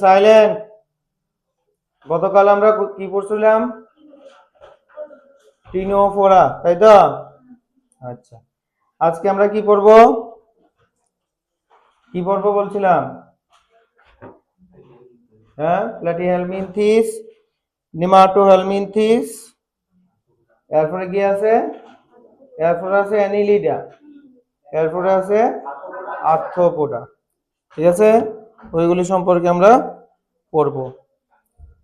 Silent. গতকাল আমরা কি পড়ছিলাম? টিনোফোরা, তাই তো? আচ্ছা, আজকে আমরা কি পড়বো? কি পড়বো বলছিলাম? হ্যাঁ, প্ল্যাটিহেলমিনথিস, নেমাটোহেলমিনথিস, এরপরে কি আছে? এরপরে আছে অ্যানিলিডা, এরপরে আছে আর্থ্রোপোডা। ঠিক আছে, ওইগুলি সম্পর্কে আমরা পড়বো।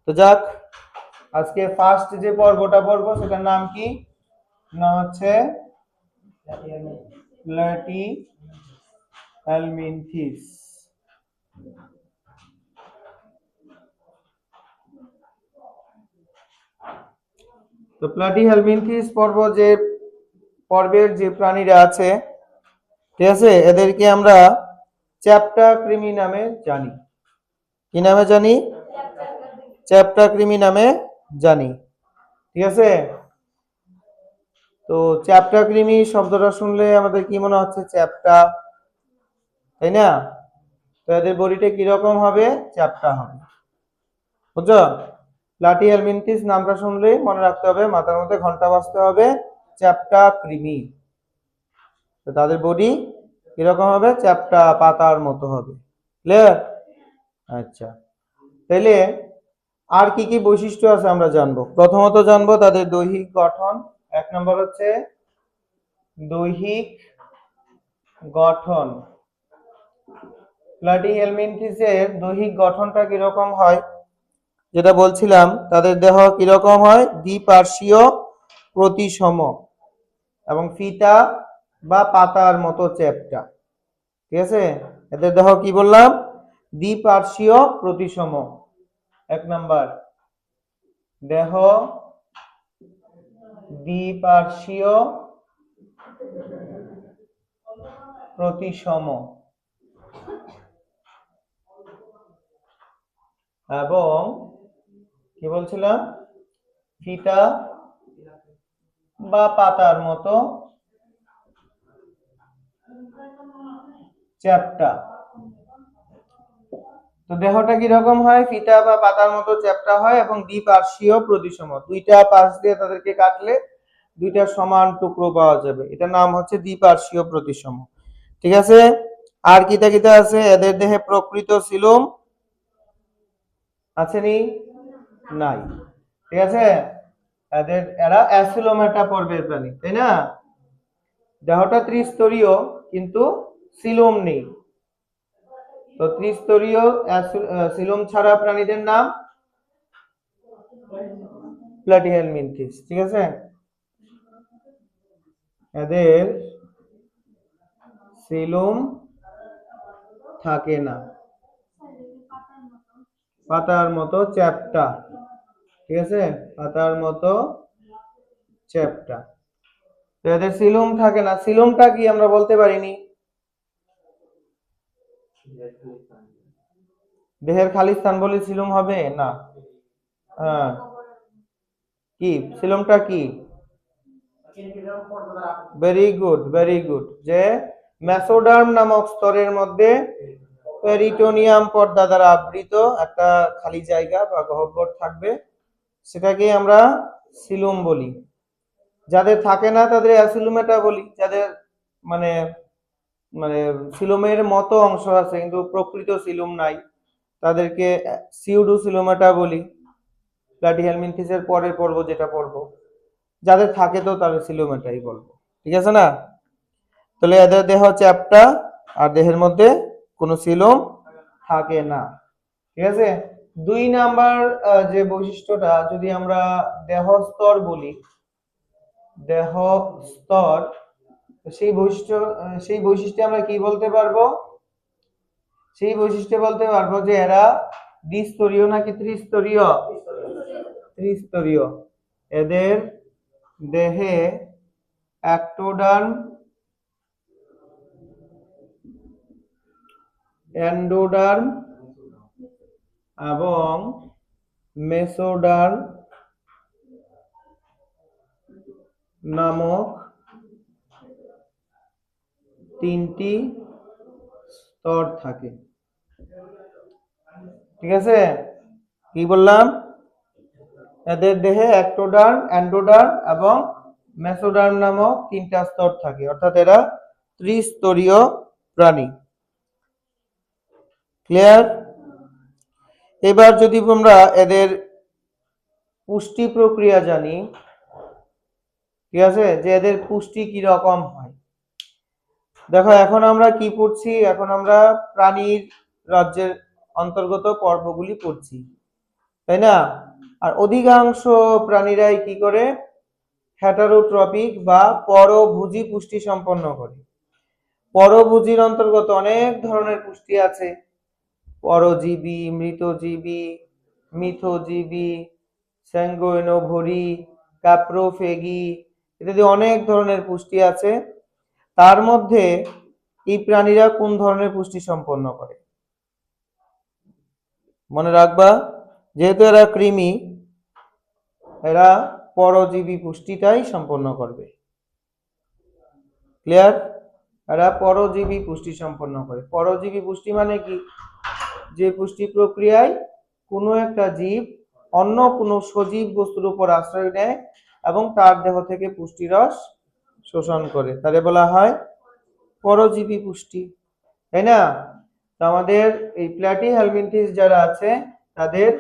তো যাক, আজকে ফার্স্ট যে পর্বটা পড়বো সেটার নাম কি? না হচ্ছে প্ল্যাটিহেলমিনথিস। তো প্ল্যাটিহেলমিনথিস পর্বের যে প্রাণীরা আছে, ঠিক আছে, এদেরকে আমরা চ্যাপ্টা কৃমি নামে জানি। কি নামে জানি? চ্যাপ্টা কৃমি নামে জানি। ঠিক আছে, তো চ্যাপ্টা কৃমি শব্দটা শুনলে আমাদের কি মনে হচ্ছে? চ্যাপ্টা, তাই না? তো এদের বডিটা কিরকম হবে? চ্যাপ্টা হবে। বুঝছো? প্ল্যাটিহেলমিনথিস নামটা শুনলেই মনে রাখতে হবে, মাথার মধ্যে ঘন্টা বাজতে হবে, চ্যাপ্টা কৃমি। তো তাদের বডি কিরকম হবে? চ্যাপ্টা পাতার মতো হবে। ক্লিয়ার? আচ্ছা, তাহলে আর কি কি বৈশিষ্ট্য আছে আমরা জানবো। প্রথমত জানবো তাদের দৈহিক গঠন। এক নম্বর হচ্ছে দৈহিক গঠন। প্ল্যাটিহেলমিনথিসের দৈহিক গঠনটা কিরকম হয়? যেটা বলছিলাম, তাদের দেহ কিরকম হয়? দ্বিপার্শ্বীয় প্রতিসম এবং ফিতা বা পাতার মতো চ্যাপ্টা। ঠিক আছে, এদের দেহ কি বললাম? দ্বিপার্শ্বীয় প্রতিসম। এক নাম্বার, দেহ দ্বিপার্শ্বীয় প্রতিসম এবং কি বলছিলাম? ফিতা বা পাতার মতো চ্যাপ্টা। তো দেহটা কিরকম হয়? ফিতা বা পাতার মতো চ্যাপ্টা হয় এবং দ্বিপার্শ্বীয় প্রতিসম। দুইটা পাশ দিয়ে তাদেরকে কাটলে দুইটা সমান টুকরো পাওয়া যাবে, এটার নাম হচ্ছে দ্বিপার্শ্বীয় প্রতিসম। ঠিক আছে, আর কিতা কিতা আছে? এদের দেহে প্রকৃত সিলোম আছে নি? নাই। ঠিক আছে, এরা অ্যাসিলোমেটা পর্বের প্রাণী, তাই না? দেহটা ত্রিস্তরীয় কিন্তু সিলোম নেই। তো ত্রিস্তরীয় সিলোম ছাড়া প্রাণীদের নাম প্ল্যাটিহেলমিনথিস। ঠিক আছে, এদের সিলোম থাকে না, পাতার মতো চ্যাপ্টা। ঠিক আছে, পাতার মতো চ্যাপ্টা। তো এদের সিলোম থাকে না। সিলোমটা কি আমরা বলতে পারিনি? দেহের খালি স্থান বলে সিলোম হবে না। হ্যাঁ, কি সিলোমটা কি? Very good, very good. যে মেসোডার্ম নামক স্তরের মধ্যে পেরিটোনিয়াম পর্দা দ্বারা আবৃত একটা খালি জায়গা বা গহ্বর থাকবে, সেটাকে আমরা সিলুম বলি। যাদের থাকে না তাদের অ্যাসিলুমেটা বলি। যাদের মানে মানে সিলুমের মতো অংশ আছে কিন্তু প্রকৃত সিলুম নাই, তাদেরকে সিউডোসিলোমেটা বলি। প্ল্যাটিহেলমিনথিসের পরের পর্ব যেটা পড়বো, যাদের থাকে তো তাদের সিলোমেটাই বলবো। ঠিক আছে না? তাহলে এদের দেহ চ্যাপ্টা আর দেহের মধ্যে কোনো সিলোম থাকে না। ঠিক আছে, দুই নাম্বার যে বৈশিষ্ট্যটা, যদি আমরা দেহ স্তর বলি, দেহ স্তর, সেই বৈশিষ্ট্যে আমরা কি বলতে পারবো? সেই বৈশিষ্ট্যে বলতে পারবো যে এরা দ্বিস্তরীয় নাকি ত্রিস্তরীয়? ত্রিস্তরীয়। এদের দেহে অ্যাক্টোডার্ম, এন্ডোডার্ম এবং মেসোডার্ম নামক তিনটি স্তর থাকে। ঠিক আছে, কি বললাম? এদের দেহে একটোডার্ম, এন্ডোডার্ম এবং মেসোডার্ম নামক তিনটা স্তর থাকে, অর্থাৎ এরা ত্রিস্তরীয় প্রাণী। ক্লিয়ার? এবার যদি আমরা এদের পুষ্টি প্রক্রিয়া জানি, ঠিক আছে, যে এদের পুষ্টি কি রকম হয়। দেখো এখন আমরা কি পড়ছি, এখন আমরা প্রাণীর রাজ্যের অন্তর্গত পর্বগুলি পড়ছি, তাই না? আর অধিকাংশ প্রাণীরাই কি করে, হেটারোট্রপিক বা পরভোজী পুষ্টি সম্পন্ন করে। পরভোজীর অন্তর্গত অনেক ধরনের পুষ্টি আছে, পরজীবী, মৃতজীবী, মিথজীবী, স্যাঙ্গুইনোভোরি, ক্যাপ্রোফেগি ইত্যাদি অনেক ধরনের পুষ্টি আছে। তার মধ্যে এই প্রাণীরা কোন ধরনের পুষ্টি সম্পন্ন করে? মনে রাখবা, যেহেতু এরা কৃমি, এরা পরজীবী পুষ্টিটাই সম্পন্ন করবে। ক্লিয়ার? এরা পরজীবী পুষ্টি সম্পন্ন করে। পরজীবী পুষ্টি মানে কি? যে পুষ্টি প্রক্রিয়ায় কোনো একটা জীব অন্য কোনো সজীব বস্তুর উপর আশ্রয় নেয় এবং তার দেহ থেকে পুষ্টিরস শোষণ করে, তারে বলা হয় পরজীবী পুষ্টি, তাই না? তো আমাদের এই প্ল্যাটিহেলমিনথিস যারা আছে তাদের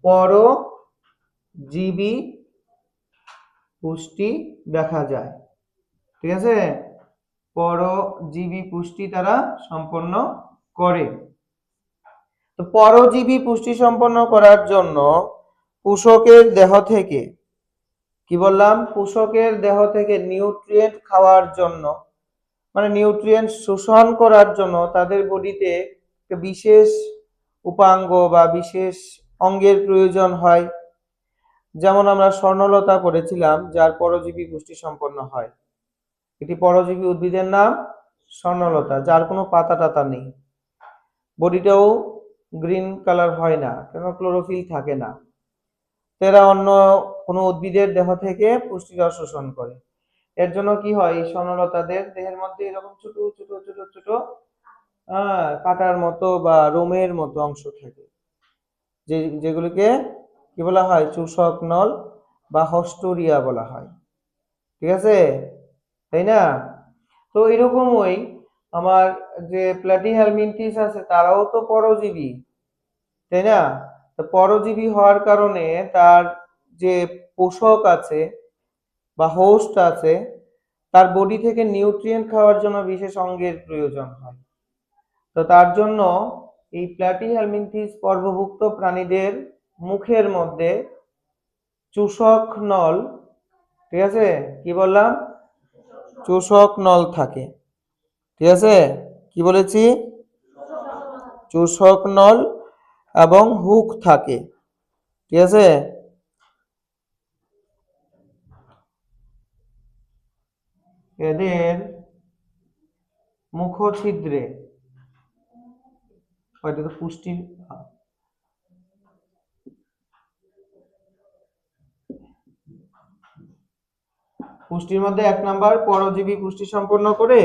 পরজীবী পুষ্টি দেখা যায়। ঠিক আছে, পরজীবী পুষ্টি তারা সম্পন্ন করে। তো পরজীবী পুষ্টি সম্পন্ন করার জন্য পোষকের দেহ থেকে, কি বললাম, পোষকের দেহ থেকে নিউট্রিয়েন্ট খাওয়ার জন্য, মানে নিউট্রিয়েন্ট শোষণ করার জন্য তাদের বডিতে একটা বিশেষ উপাঙ্গ বা বিশেষ অঙ্গের প্রয়োজন হয়। যেমন আমরা স্বর্ণলতা পড়েছিলাম, যার পরজীবী পুষ্টি সম্পন্ন হয়। এটি পরজীবী উদ্ভিদের নাম স্বর্ণলতা, যার কোনো পাতা টাতা নেই, বডিটাও গ্রিন কালার হয় না, কেন? ক্লোরোফিল থাকে না। এরা অন্য কোনো উদ্ভিদের দেহ থেকে পুষ্টিরস শোষণ করে। এর জন্য কি হয়, এই স্বর্ণলতাদের দেহের মধ্যে এরকম ছোট ছোট ছোট ছোট কাটার মতো বা রোমের মতো অংশ থাকে, যেগুলিকে কি বলা হয়, চূষক নল বা হস্টোরিয়া বলা হয়। ঠিক আছে, তাই না? তো এরকমই আমার যে প্ল্যাটিহেলমিনথিস আছে তারাও তো পরজীবী, তাই না? তো পরজীবী হওয়ার কারণে তার যে পোষক আছে বা হোস্ট আছে, তার বডি থেকে নিউট্রিয়েন্ট খাওয়ার জন্য বিশেষ অঙ্গের প্রয়োজন হয়। তো তার জন্য এই প্ল্যাটিহেলমিনথিস পর্বভুক্ত প্রাণীদের মুখের মধ্যে চূষক নল, ঠিক আছে, কি বললাম, চূষক নল থাকে। ঠিক আছে, কি বলেছি, চূষক নল এবং হুক থাকে। ঠিক আছে, এদের মুখছিদ্রে, হয়তো তো পুষ্টির, পুষ্টির মধ্যে 1 নাম্বার পরজীবী পুষ্টি সম্পন্ন করে,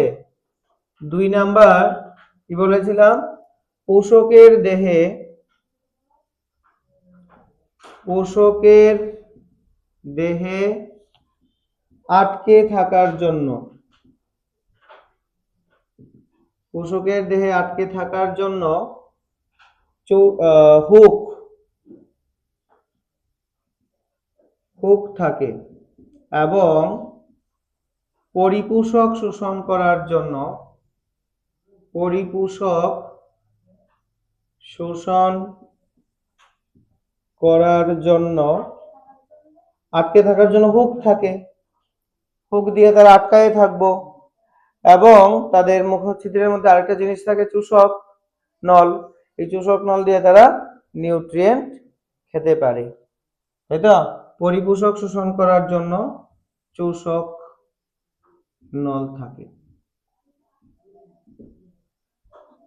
2 নাম্বার কি বলেছিলাম, পোষকের দেহে আটকে থাকার জন্য, পোষকের দেহে আটকে থাকার জন্য হুক থাকে, এবং পরিপোষক শোষণ করার জন্য, পরিপোষক শোষণ করার জন্য আটকে থাকার জন্য হুক থাকে, হুক দিয়ে তারা আটকায় থাকবো। এবং তাদের মুখছিদ্রের মধ্যে আরেকটা জিনিস থাকে, চূষক নল। এই চূষক নল দিয়ে তারা নিউট্রিয়েন্ট খেতে পারে, তাই তো? পরিপোষক শোষণ করার জন্য চূষক নল থাকে।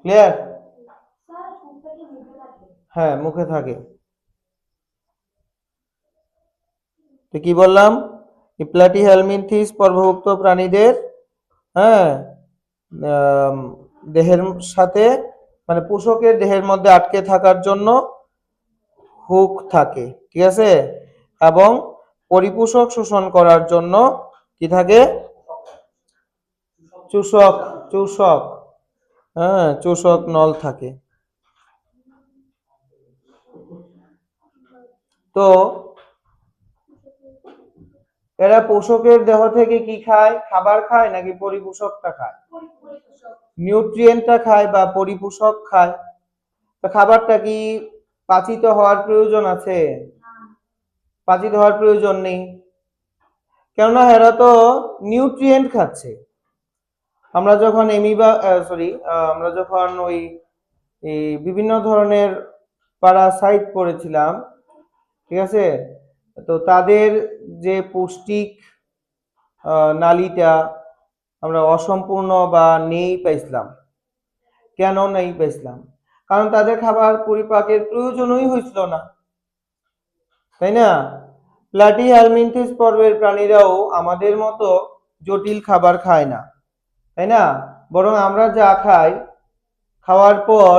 ক্লিয়ার? হ্যাঁ, মুখে থাকে। তো কি বললাম, এই প্ল্যাটিহেলমিনথিস পর্বভুক্ত প্রাণীদের, হ্যাঁ, দেহের সাথে মানে পোষকের দেহের মধ্যে আটকে থাকার জন্য হুক থাকে, ঠিক আছে, এবং পরিপোষক শোষণ করার জন্য কি থাকে, চূষক, চূষক, হ্যাঁ চূষক নল থাকে। তো এরা পোষকের দেহ থেকে কি খায়, খাবার খায় নাকি পরিপোষকটা খায়, নিউট্রিয়েন্টটা খায় বা পরিপোষক খায়। তো খাবারটা কি পাচিত হওয়ার প্রয়োজন আছে, পাচিত হওয়ার প্রয়োজন নেই, কেননা এরা তো নিউট্রিয়েন্ট খাচ্ছে। আমরা যখন আমরা যখন ওই বিভিন্ন ধরনের প্যারাসাইট পড়েছিলাম, ঠিক আছে, তো তাদের যে পুষ্টিক নালীটা আমরা অসম্পূর্ণ বা নেই পাইছিলাম। কেন নেই পাইছিলাম, কারণ তাদের খাবার পরিপাকের প্রয়োজনই হয়েছিল না, তাই না। প্লাটি হেলমিনথিস পর্বের প্রাণীরাও আমাদের মতো জটিল খাবার খায় না, তাই না, বরং আমরা যা খাই, খাওয়ার পর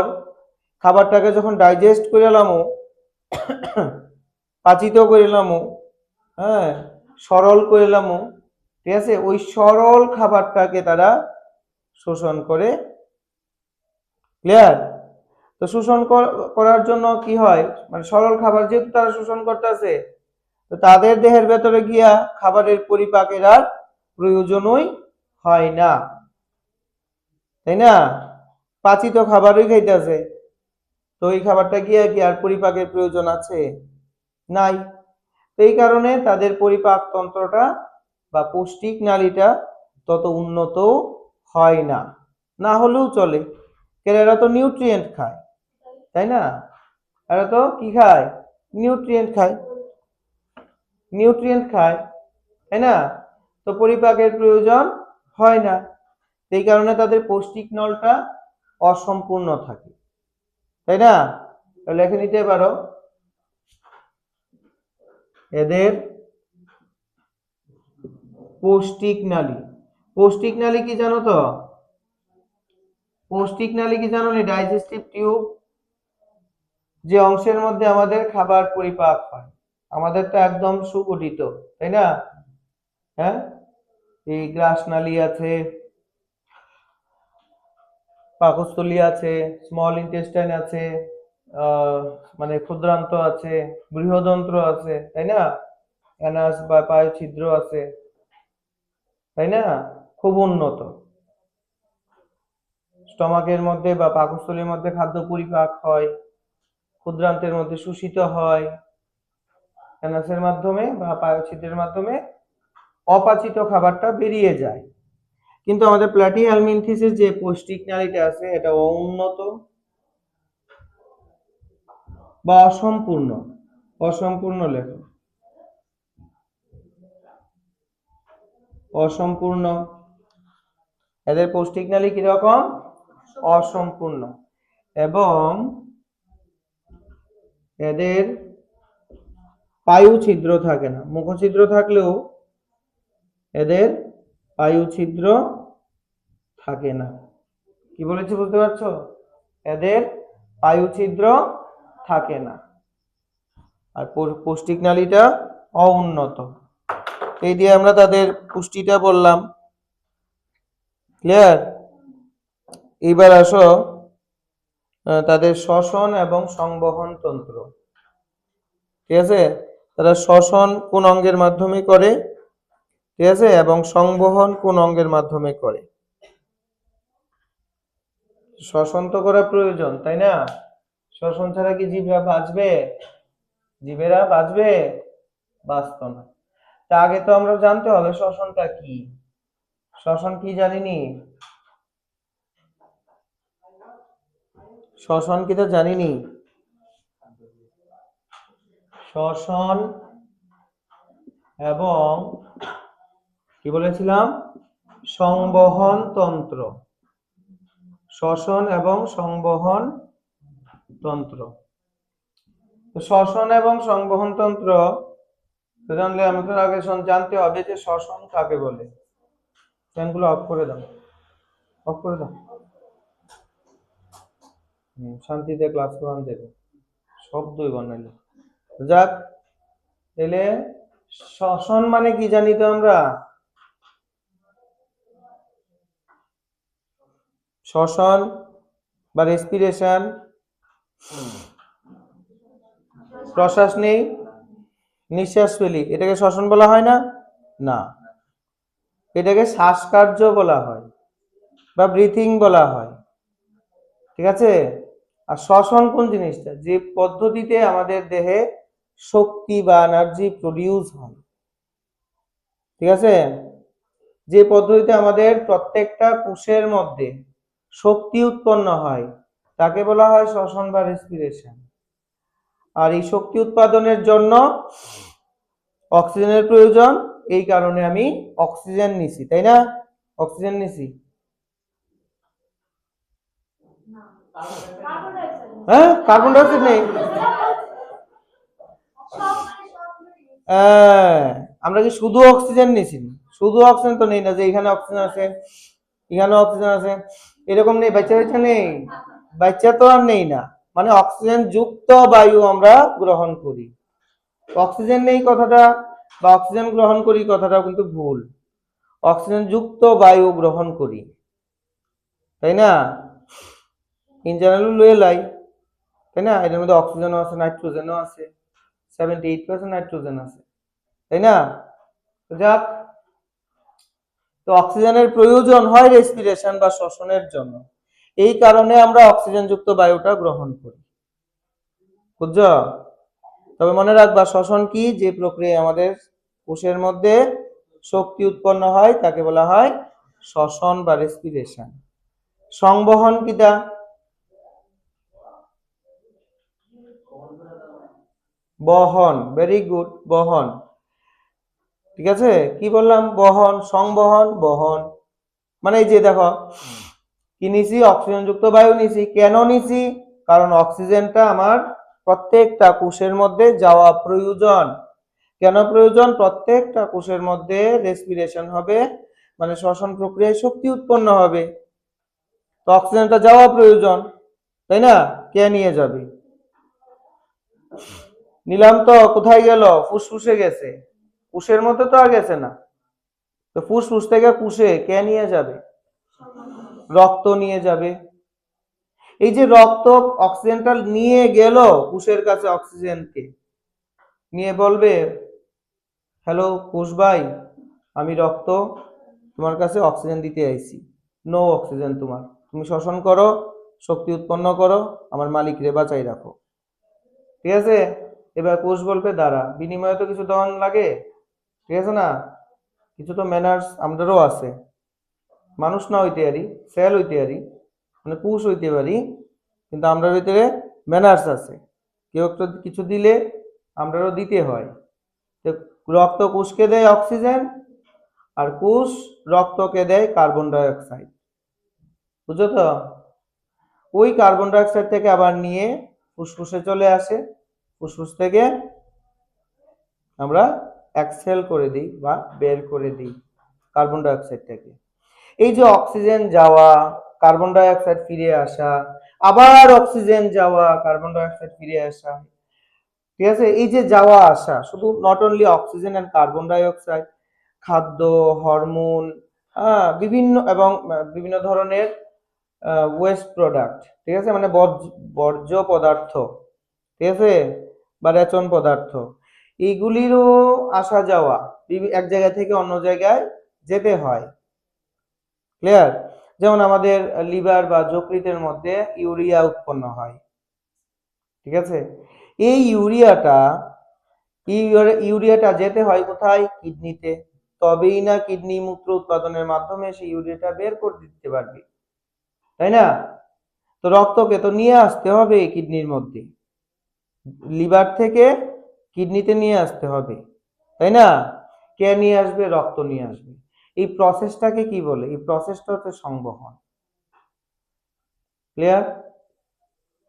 খাবারটাকে যখন ডাইজেস্ট করে এলামো, পাচিত করে এলামো, হ্যাঁ সরল করে এলামো, ঠিক আছে, ওই সরল খাবারটাকে তারা শোষণ করে। ক্লিয়ার। তো শোষণ করার জন্য কি হয়, মানে সরল খাবার যেহেতু তারা শোষণ করতেছে, তো তাদের দেহের ভেতরে গিয়া খাবারের পরিপাকের আর প্রয়োজনই হয় না, তাই না, পাচিত খাবারই খাইতেছে, তো ওই খাবারটা গিয়া কি আর পরিপাকের প্রয়োজন আছে, নাই। এই কারণে তাদের পরিপাক তন্ত্রটা বা পৌষ্টিক নালীটা তত উন্নত হয় না, না হলেও চলে, কারণ এরা তো নিউট্রিয়েন্ট খায়, তাই না, এরা তো কি খায়, নিউট্রিয়েন্ট খায়, নিউট্রিয়েন্ট খায়, তাই না, তো পরিপাকের প্রয়োজন হয় না, এই কারণে তাদের পৌষ্টিক নলটা অসম্পূর্ণ থাকে, তাই না। লিখে নিতে পারো, এদের পৌষ্টিক নালী, পৌষ্টিক নালী কি জানো তো, পৌষ্টিক নালী কি জানো নি, ডাইজেস্টিভ টিউব, যে অংশের মধ্যে আমাদের খাবার পরিপাক হয়, আমাদের তো একদম সুগঠিত, তাই না, হ্যাঁ, এই গ্রাস নালী আছে, পাকস্থলী আছে, স্মল ইন্টেস্টাইন আছে, মানে ক্ষুদ্রান্ত আছে, বৃহদন্ত্র আছে, তাই না, অ্যানাস বা পায়ু ছিদ্র আছে, তাই না, খুব উন্নত। স্টমাকের মধ্যে বা পাকস্থলীর মধ্যে খাদ্য পরিপাক হয়, ক্ষুদ্রান্তের মধ্যে শোষিত হয়, অ্যানাসের মাধ্যমে বা পায়ু ছিদ্রের মাধ্যমে অপাচিত খাবারটা বেরিয়ে যায়। কিন্তু আমাদের প্লাটি হেলমিনথিসের যে পৌষ্টিক নালীটা আছে এটা উন্নত বা অসম্পূর্ণ, অসম্পূর্ণ লেখো, অসম্পূর্ণ, এদের পৌষ্টিক নালী কিরকম, অসম্পূর্ণ, এবং এদের পায়ু ছিদ্র থাকে না, মুখছিদ্র থাকলেও এদের পায়ু ছিদ্র থাকে না। কি বলেছি বুঝতে পারছো, এদের পায়ু ছিদ্র থাকে না, আর পৌষ্টিক নালীটা অউন্নত। এই দিয়ে আমরা তাদের পুষ্টিটা বললাম। ক্লিয়ার। এইবার আসো তাদের শ্বসন এবং সংবহন তন্ত্র, ঠিক আছে, তারা শ্বসন কোন অঙ্গের মাধ্যমে করে, ঠিক আছে, এবং সংবহন কোন অঙ্গের মাধ্যমে করে। শ্বসন তো করা প্রয়োজন, তাই না, শ্বসন ছাড়া কি জীবরা বাঁচবে, জীবেরা বাঁচবে, বাঁচত না। তা আগে তো আমরা জানতে হবে শ্বসনটা কি, শ্বসন কি জানিনি, শ্বসন কি তো জানিনি, শ্বসন এবং কি বলেছিলাম, সংবহন তন্ত্র, শ্বসন এবং সংবহন তন্ত্র। শ্বসন এবং সংবহন তন্ত্র জানলে আমাদের আগে জানতে হবে যে শ্বসন কাকে বলে। ফ্যানগুলো অফ করে দাও, অফ করে দাও। শান্তিতে ক্লাস করান যাবে, শব্দই বানাইলো। যাক, তাহলে শ্বসন মানে কি জানি তো আমরা? শ্বসন বা রেসপিরেশন, প্রশ্বাস নেই, নিঃশ্বাস ফেলি, এটাকে শ্বসন বলা হয় না? না, এটাকে শ্বাসকার্য বলা হয় বা ব্রিথিং বলা হয়। ঠিক আছে? আর শ্বসন কোন জিনিসটা? যে পদ্ধতিতে আমাদের দেহে শক্তি বা এনার্জি প্রডিউস হয়। ঠিক আছে? যে পদ্ধতিতে আমাদের প্রত্যেকটা কোষের মধ্যে শক্তি উৎপন্ন হয় তাকে বলা হয় শ্বসন বা রেসপিরেশন। আর এই শক্তি উৎপাদনের জন্য অক্সিজেনের প্রয়োজন, এই কারণে আমি অক্সিজেন নিছি, তাই না? অক্সিজেন নিছি। হ্যাঁ, কার্বন ডাইঅক্সাইড নেই। আমরা কি শুধু অক্সিজেন নিছি? শুধু অক্সিজেন তো নেই না, যে এখানে অক্সিজেন আছে, এখানে অক্সিজেন আছে, এরকম নেই। বাচ্চা বাচ্চা নেই, বাচ্চা তো আর নেই না, মানে অক্সিজেন যুক্ত বায়ু আমরা গ্রহণ করি। অক্সিজেন নেই কথাটা বা অক্সিজেন গ্রহণ করি কথাটা কিন্তু ভুল। অক্সিজেন যুক্ত বায়ু গ্রহণ করি, তাই না? ইন জেনারেল লয়ে লাই, তাই না? এর মধ্যে অক্সিজেনও আছে, নাইট্রোজেনও আছে, 78% নাইট্রোজেন আছে, তাই না? যাক, তো অক্সিজেনের প্রয়োজন হয় রেসপিরেশন বা শ্বসনের জন্য, এই কারণে আমরা অক্সিজেন যুক্ত বায়ুটা গ্রহণ করি। বুঝছো? তবে মনে রাখবা, শ্বসন কি? যে প্রক্রিয়ায় আমাদের কোষের মধ্যে শক্তি উৎপন্ন হয় তাকে বলা হয় শ্বসন বা রেসপিরেশন। সংবহন কিটা? বহন, ভেরি গুড, বহন। ঠিক আছে, কি বললাম? বহন, সংবহন, বহন। মানে এই যে দেখো, কি নিছি? অক্সিজেন যুক্ত বায়ু নিছি। কেন নিছি? কারণ অক্সিজেনটা আমার প্রত্যেকটা কোষের মধ্যে যাওয়া প্রয়োজন। কেন প্রয়োজন? প্রত্যেকটা কোষের মধ্যে রেসপিরেশন হবে, মানে শ্বসন প্রক্রিয়ায় শক্তি উৎপন্ন হবে, তো অক্সিজেনটা যাওয়া প্রয়োজন, তাই না? কে নিয়ে যাবে? নিলাম তো, কোথায় গেল? ফুসফুসে গেছে, কোষের মধ্যে তো আর গেছে না। তো ফুসফুস থেকে কোষে কে নিয়ে যাবে? রক্ত নিয়ে যাবে। এই যে রক্ত অক্সিজেনটা নিয়ে গেল কোষের কাছে, অক্সিজেনকে নিয়ে বলবে, হ্যালো কোষ ভাই, আমি রক্ত তোমার কাছে অক্সিজেন দিতে আইছি, নো অক্সিজেন তোমার, তুমি শ্বসন করো, শক্তি উৎপন্ন করো, আমার মালিকরে বাঁচাই রাখো। ঠিক আছে? এবার কোষ বলবে, দাঁড়া, বিনিময়ে তো কিছু দেওয়ান লাগে, ঠিক আছে না? কিছু তো ম্যানার্স আমাদেরও আছে, মানুষ না হইতে পারি, সেল হইতে পারি, মানে কোষ হইতে পারি, কিন্তু আমরা ভিতরে ম্যানার্স আছে। কেউ একটা কিছু দিলে আমরাও দিতে হয়। তো রক্ত কোষকে দেয় অক্সিজেন, আর কোষ রক্তকে দেয় কার্বন ডাই অক্সাইড। বুঝছো তো? ওই কার্বন ডাই অক্সাইড থেকে আবার নিয়ে ফুসফুসে চলে আসে, ফুসফুস থেকে আমরা এক্সহেল করে দিই বা বের করে দিই কার্বন ডাই অক্সাইডটাকে। এই যে অক্সিজেন যাওয়া, কার্বন ডাই অক্সাইড ফিরে আসা, আবার অক্সিজেন যাওয়া, কার্বন ডাই অক্সাইড ফিরে আসা, ঠিক আছে? এই যে যাওয়া আসা, শুধু not only oxygen and carbon ডাই অক্সাইড, খাদ্য, হরমোন, বিভিন্ন এবং বিভিন্ন ধরনের ওয়েস্ট প্রোডাক্ট, ঠিক আছে, মানে বর্জ্য পদার্থ, ঠিক আছে, বা রেচন পদার্থ, এইগুলিরও আসা যাওয়া, এক জায়গা থেকে অন্য জায়গায় যেতে হয়। ক্লিয়ার? যেমন আমাদের লিভার বা যকৃতের মধ্যে ইউরিয়া উৎপন্ন হয়, ঠিক আছে? এই ইউরিয়াটা যেতে হয় কোথায়? কিডনিতে। তবেই না কিডনি মূত্র উৎপাদনের মাধ্যমে সেই ইউরিয়াটা বের করে দিতে পারবে, তাই না? তো রক্তকে তো নিয়ে আসতে হবে কিডনির মধ্যে, লিভার থেকে কিডনিতে নিয়ে আসতে হবে, তাই না? কে নিয়ে আসবে? রক্ত নিয়ে আসবে। এই প্রসেসটাকে কি বলে? এই প্রসেসটা হচ্ছে সংবহন। ক্লিয়ার?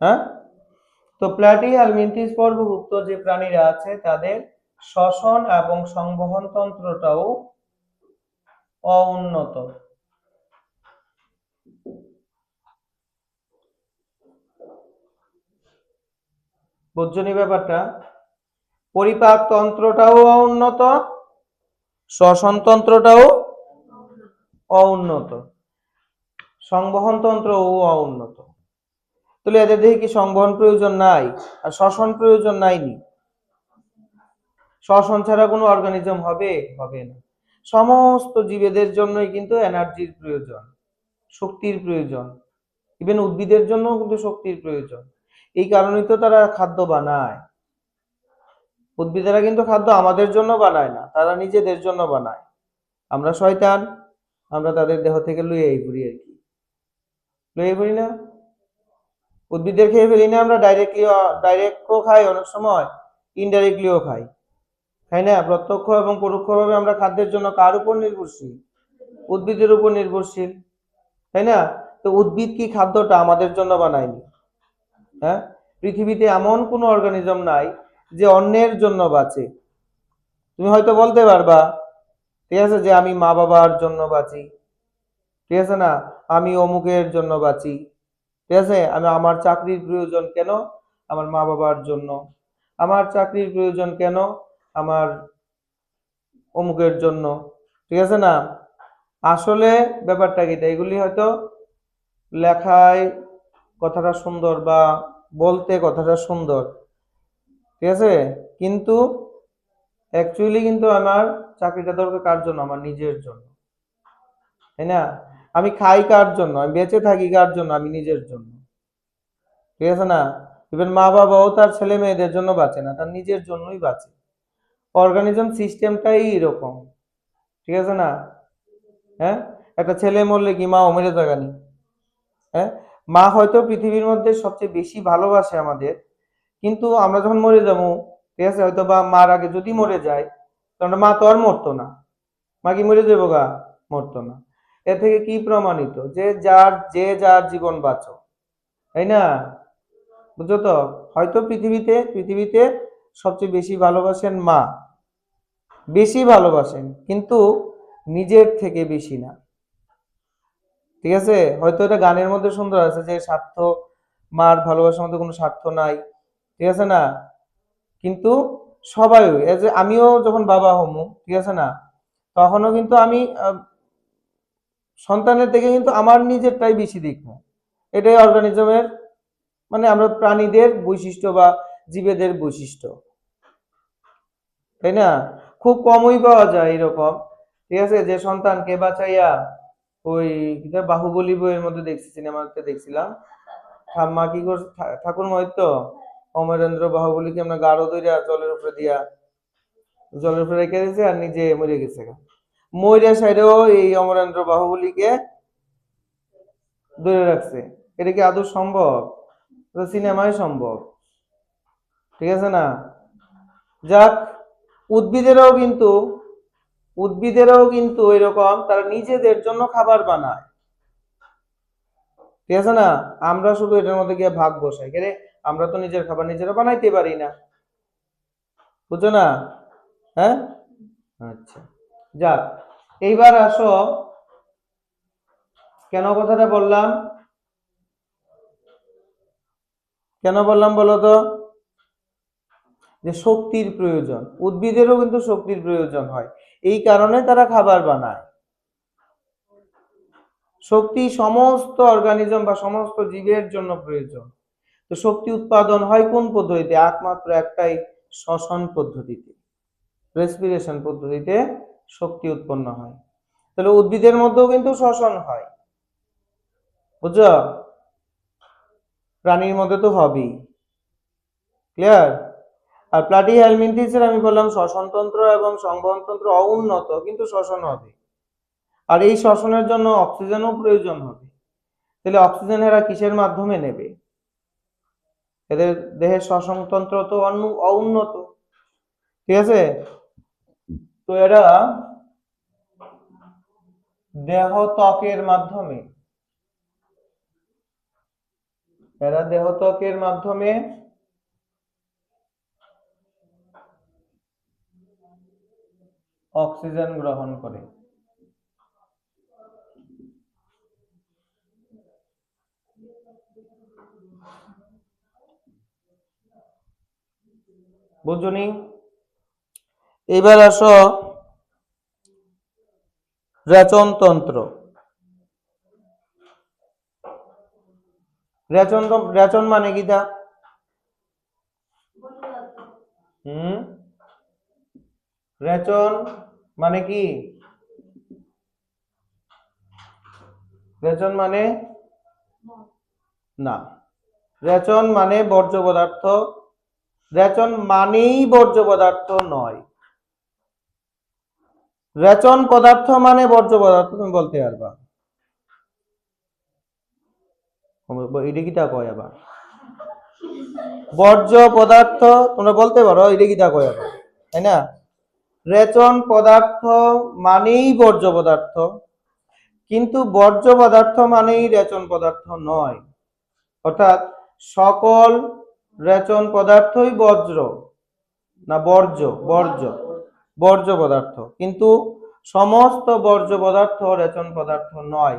হ্যাঁ? তো প্ল্যাটি হেলমিনথিস পর্বভুক্ত যে প্রাণীরা আছে তাদের শ্বসন এবং সংবহন তন্ত্রটাও অউন্নত। বুঝছো নি ব্যাপারটা? পরিপাক তন্ত্রটাও অউন্নত, শ্বসন তন্ত্রটাও অউন্নত, সংবহন তন্ত্রও অউন্নত। তাহলে এদের দেখি কি সংবহন প্রয়োজন নাই আর শ্বসন প্রয়োজন নাইনি? শ্বসন ছাড়া কোনো অর্গানিজম হবে? হবে না। সমস্ত জীবেদের জন্যই কিন্তু এনার্জির প্রয়োজন, শক্তির প্রয়োজন। ইভেন উদ্ভিদের জন্য কিন্তু শক্তির প্রয়োজন। এই কারণেই তো তারা খাদ্য বানায়। উদ্ভিদেরা কিন্তু খাদ্য আমাদের জন্য বানায় না, তারা নিজেদের জন্য বানায়। আমরা শয়তান, আমরা তাদের দেহ থেকে লুইয়াই পড়ি আর কি, লুইয়াই পড়ি না? উদ্ভিদের খেয়ে ফেলি না আমরা? ডাইরেক্টও খাই অনেক সময়, ইনডাইরেক্টলিও খাই, তাই না? প্রত্যক্ষ এবং পরোক্ষভাবে আমরা খাদ্যের জন্য কার উপর নির্ভরশীল? উদ্ভিদের উপর নির্ভরশীল, তাই না? তো উদ্ভিদ কি খাদ্যটা আমাদের জন্য বানায়নি? হ্যাঁ, পৃথিবীতে এমন কোনো অর্গানিজম নাই যে অন্যের জন্য বাঁচে। তুমি হয়তো বলতে পারবা, ঠিক আছে, যে আমি মা বাবার জন্য বাঁচি, ঠিক আছে না, আমি অমুকের জন্য বাঁচি, ঠিক আছে, আমি আমার চাকরির প্রয়োজন কেন? আমার মা বাবার জন্য। আমার চাকরির প্রয়োজন কেন? আমার অমুকের জন্য, ঠিক আছে না? আসলে ব্যাপারটা কি? এগুলি হয়তো লেখায় কথাটা সুন্দর বা বলতে কথাটা সুন্দর, ঠিক আছে, কিন্তু অ্যাকচুয়ালি কিন্তু আমার চাকরিটা দরকার কার জন্য? আমার নিজের জন্য, তাই না? আমি খাই কার জন্য? আমি বেঁচে থাকি কার জন্য? আমি নিজের জন্য, ঠিক আছে না? ইভেন মা বাবাও তার ছেলে মেয়েদের জন্য বাঁচে না, তার নিজের জন্যই বাঁচে। অর্গানিজম সিস্টেমটাই এরকম, ঠিক আছে না? হ্যাঁ, একটা ছেলে মরলে কি মা মেরে থাকানি? হ্যাঁ, মা হয়তো পৃথিবীর মধ্যে সবচেয়ে বেশি ভালোবাসে আমাদের, কিন্তু আমরা যখন মরে যাবো, ঠিক আছে, হয়তো বা মার আগে যদি মরে যায়, কারণ মা তো আর মরতো না, মা কি মরে যাবো গা? মরতো না। এ থেকে কি প্রমাণিত? যে যার জীবন বাঁচো, তাই না? বুঝছো তো? হয়তো পৃথিবীতে সবচেয়ে বেশি ভালোবাসেন মা, বেশি ভালোবাসেন, কিন্তু নিজের থেকে বেশি না, ঠিক আছে? হয়তো এটা গানের মধ্যে সুন্দর আছে যে স্বার্থ, মার ভালোবাসার মধ্যে কোনো স্বার্থ নাই, ঠিক আছে না? কিন্তু সবাই, এই যে আমিও যখন বাবা হমু, ঠিক আছে না, তখনও কিন্তু আমি সন্তানের থেকে কিন্তু আমার নিজেরটাই বেশি দেখবো। এটাই অর্গানিজমের, মানে আমরা প্রাণীদের বৈশিষ্ট্য বা জীবেদের বৈশিষ্ট্য, তাই না? খুব কমই পাওয়া যায় এরকম, ঠিক আছে, যে সন্তানকে বাঁচাইয়া, ওই বাহুবলী বইয়ের মধ্যে দেখছি, সিনেমাতে দেখছিলাম, ঠাম্মা কি করছে, ঠাকুর মহিত অমরেন্দ্র বাহুবলীকে আমরা গাঢ় দইরা জলের উপরে রেখে দিয়েছে আর নিজে মরে গেছে। মইরা সাইডেও এই অমরেন্দ্র বাহুবলীকে ধরে রাখছে। এটা কি আদৌ সম্ভব? সিনেমায় সম্ভব, ঠিক আছে না? যাক, উদ্ভিদেরও কিন্তু উদ্ভিদেরও কিন্তু এরকম, তারা নিজেদের জন্য খাবার বানায়, ঠিক আছে না? আমরা শুধু এটার মধ্যে গিয়ে ভাগ বসাই, কেন? আমরা তো নিজের খাবার নিজেরা বানাইতে পারি না, বুঝছো না? হ্যাঁ, আচ্ছা, যাক, এইবার আসো, কেন কথাটা বললাম, কেন বললাম বলো তো? যে শক্তির প্রয়োজন, উদ্ভিদেরও কিন্তু শক্তির প্রয়োজন হয়, এই কারণে তারা খাবার বানায়। শক্তি সমস্ত অর্গানিজম বা সমস্ত জীবের জন্য প্রয়োজন। তো শক্তি উৎপাদন হয় কোন পদ্ধতিতে? একমাত্র একটাই, শ্বসন পদ্ধতিতে, রেসপিরেশন পদ্ধতিতে শক্তি উৎপন্ন হয়। তাহলে উদ্ভিদের মধ্যেও কিন্তু শ্বসন হয়, বুঝছো? প্রাণীর মধ্যে তো হবেই, ক্লিয়ার? আর প্লাটি হেলমিনথিসের আমি বললাম শ্বসনতন্ত্র এবং সংবহনতন্ত্র অউন্নত, কিন্তু শ্বসন হবে। আর এই শ্বসনের জন্য অক্সিজেনও প্রয়োজন হবে। তাহলে অক্সিজেন এরা কিসের মাধ্যমে নেবে? এদের দেহের শ্বসনতন্ত্র তো অউন্নত, ঠিক আছে? তো এরা দেহ ত্বকের মাধ্যমে, দেহ ত্বকের মাধ্যমে অক্সিজেন গ্রহণ করে। বুঝুনি? এবার আসো রেচনতন্ত্র। রেচন মানে কি তা? রেচন মানে কি? রেচন মানে না, রেচন মানে বর্জ্য পদার্থ। রেচন মানেই বর্জ্য পদার্থ নয়। রেচন পদার্থ মানে বর্জ্য পদার্থ তুমি বলতে পারবা, এটা কিটা কয় আবার? বর্জ্য পদার্থ তোমরা বলতে পারো, এটা কিটা কয় আবার, তাই না? রেচন পদার্থ মানেই বর্জ্য পদার্থ, কিন্তু বর্জ্য পদার্থ মানেই রেচন পদার্থ নয়। অর্থাৎ সকল রেচন পদার্থই বর্জ্য না বর্জ্য, বর্জ্য পদার্থ, কিন্তু সমস্ত বর্জ্য পদার্থ রেচন পদার্থ নয়।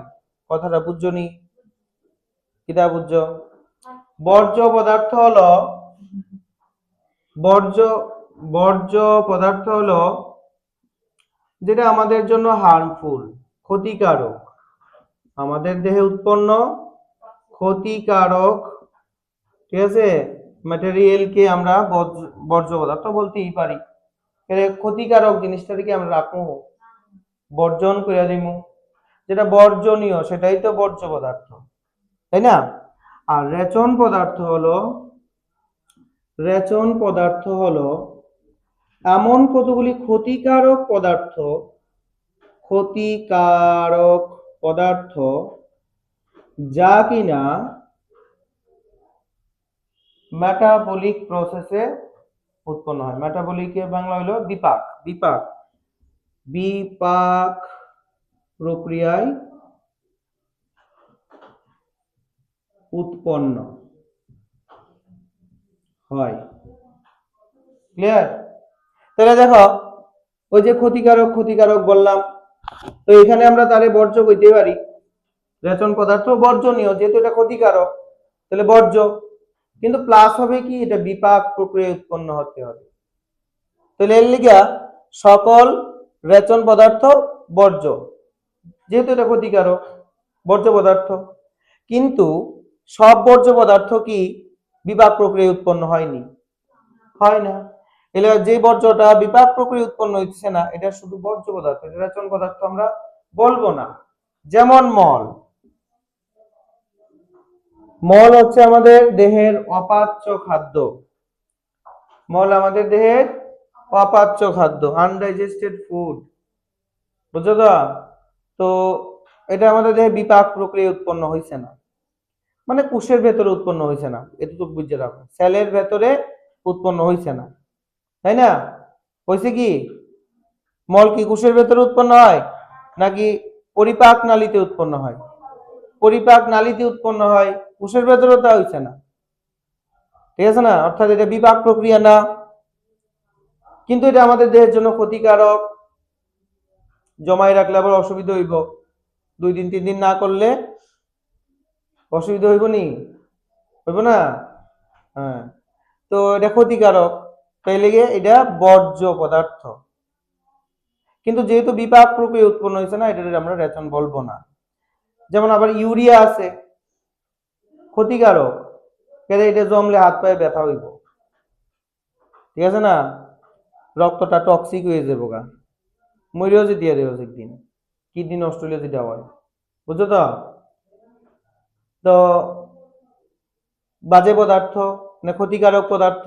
কথাটা বুঝছো নি? কিটা বুঝছো? বর্জ্য পদার্থ হলো বর্জ্য বর্জ্য পদার্থ হলো যেটা আমাদের জন্য হার্মফুল, ক্ষতিকারক, আমাদের দেহে উৎপন্ন ক্ষতিকারক, ঠিক আছে, ম্যাটেরিয়ালকে আমরা বর্জ্য পদার্থ বলতেই পারি। ক্ষতিকারক জিনিসটাকে আমরা রাখবো, বর্জন করে দিব, যেটা বর্জনীয় সেটাই তো বর্জ্য পদার্থ, তাই না? আর রেচন পদার্থ হলো এমন কতগুলি ক্ষতিকারক পদার্থ যা কিনা মেটাবলিক প্রসেসে উৎপন্ন হয়। মেটাবলিকের বাংলা হলো বিপাক, বিপাক প্রক্রিয়ায় উৎপন্ন হয়। ক্লিয়ার? তাহলে দেখো, ওই যে ক্ষতিকারক বললাম, তো এখানে আমরা তারে বর্জ্য কইতে পারি। রেচন পদার্থ বর্জনীয়, যেহেতু এটা ক্ষতিকারক তাহলে বর্জ্য, কিন্তু প্লাস হবে কি, এটা বিপাক প্রক্রিয়ায় উৎপন্ন হতে হবে। তাহলে এর লিগা সকল রেচন পদার্থ বর্জ্য, যেহেতু এটা ক্ষতিকারক বর্জ্য পদার্থ, কিন্তু সব বর্জ্য পদার্থ কি বিপাক প্রক্রিয়ায় উৎপন্ন হয়নি? হয় না। এলে যে বর্জ্যটা বিপাক প্রক্রিয়া উৎপন্ন হচ্ছে না, এটা শুধু বর্জ্য পদার্থ, এটা রেচন পদার্থ আমরা বলবো না। যেমন মল হচ্ছে আমাদের দেহের অপাচ্য খাদ্য। মল আমাদের দেহের অপাচ্য খাদ্য, আনডাইজেস্টেড ফুড, বুঝছো তো? তো এটা আমাদের দেহে বিপাক প্রক্রিয়া উৎপন্ন হয়েছে না, মানে কোষের ভেতরে উৎপন্ন হয়েছে না, এতটুকু বুঝে রাখো, সেলের ভেতরে উৎপন্ন হয়েছে না, তাই না? হয়েছে কি? মল কি কোষের ভেতরে উৎপন্ন হয় নাকি পরিপাক নালীতে উৎপন্ন হয়? পরিপাক নালীতে উৎপন্ন হয়, কোষের ভেতরে তা হয়েছে না, ঠিক আছে না? অর্থাৎ এটা বিপাক প্রক্রিয়া না, কিন্তু এটা আমাদের দেহের জন্য ক্ষতিকারক। জমাই রাখলে আবার অসুবিধা হইব, 2 দিন 3 দিন না করলে অসুবিধা হইব নি? হইব না? হ্যাঁ, তো এটা ক্ষতিকারক, তাই লেগে এটা বর্জ্য পদার্থ, কিন্তু যেহেতু বিপাক প্রক্রিয়া উৎপন্ন হয়েছে না, এটা আমরা রেচন বলবো না। যেমন আবার ইউরিয়া আছে, ক্ষতিকারক, এটা জমলে হাত পায়ে ব্যথা হইব, ঠিক আছে না? রক্তটা টক্সিক হয়ে যাবো গা, মরিও যে দিয়ে দেবো একদিন, কিডনি নষ্ট হলে যেটা হয়, বুঝছো তো? তো বাজে পদার্থ মানে ক্ষতিকারক পদার্থ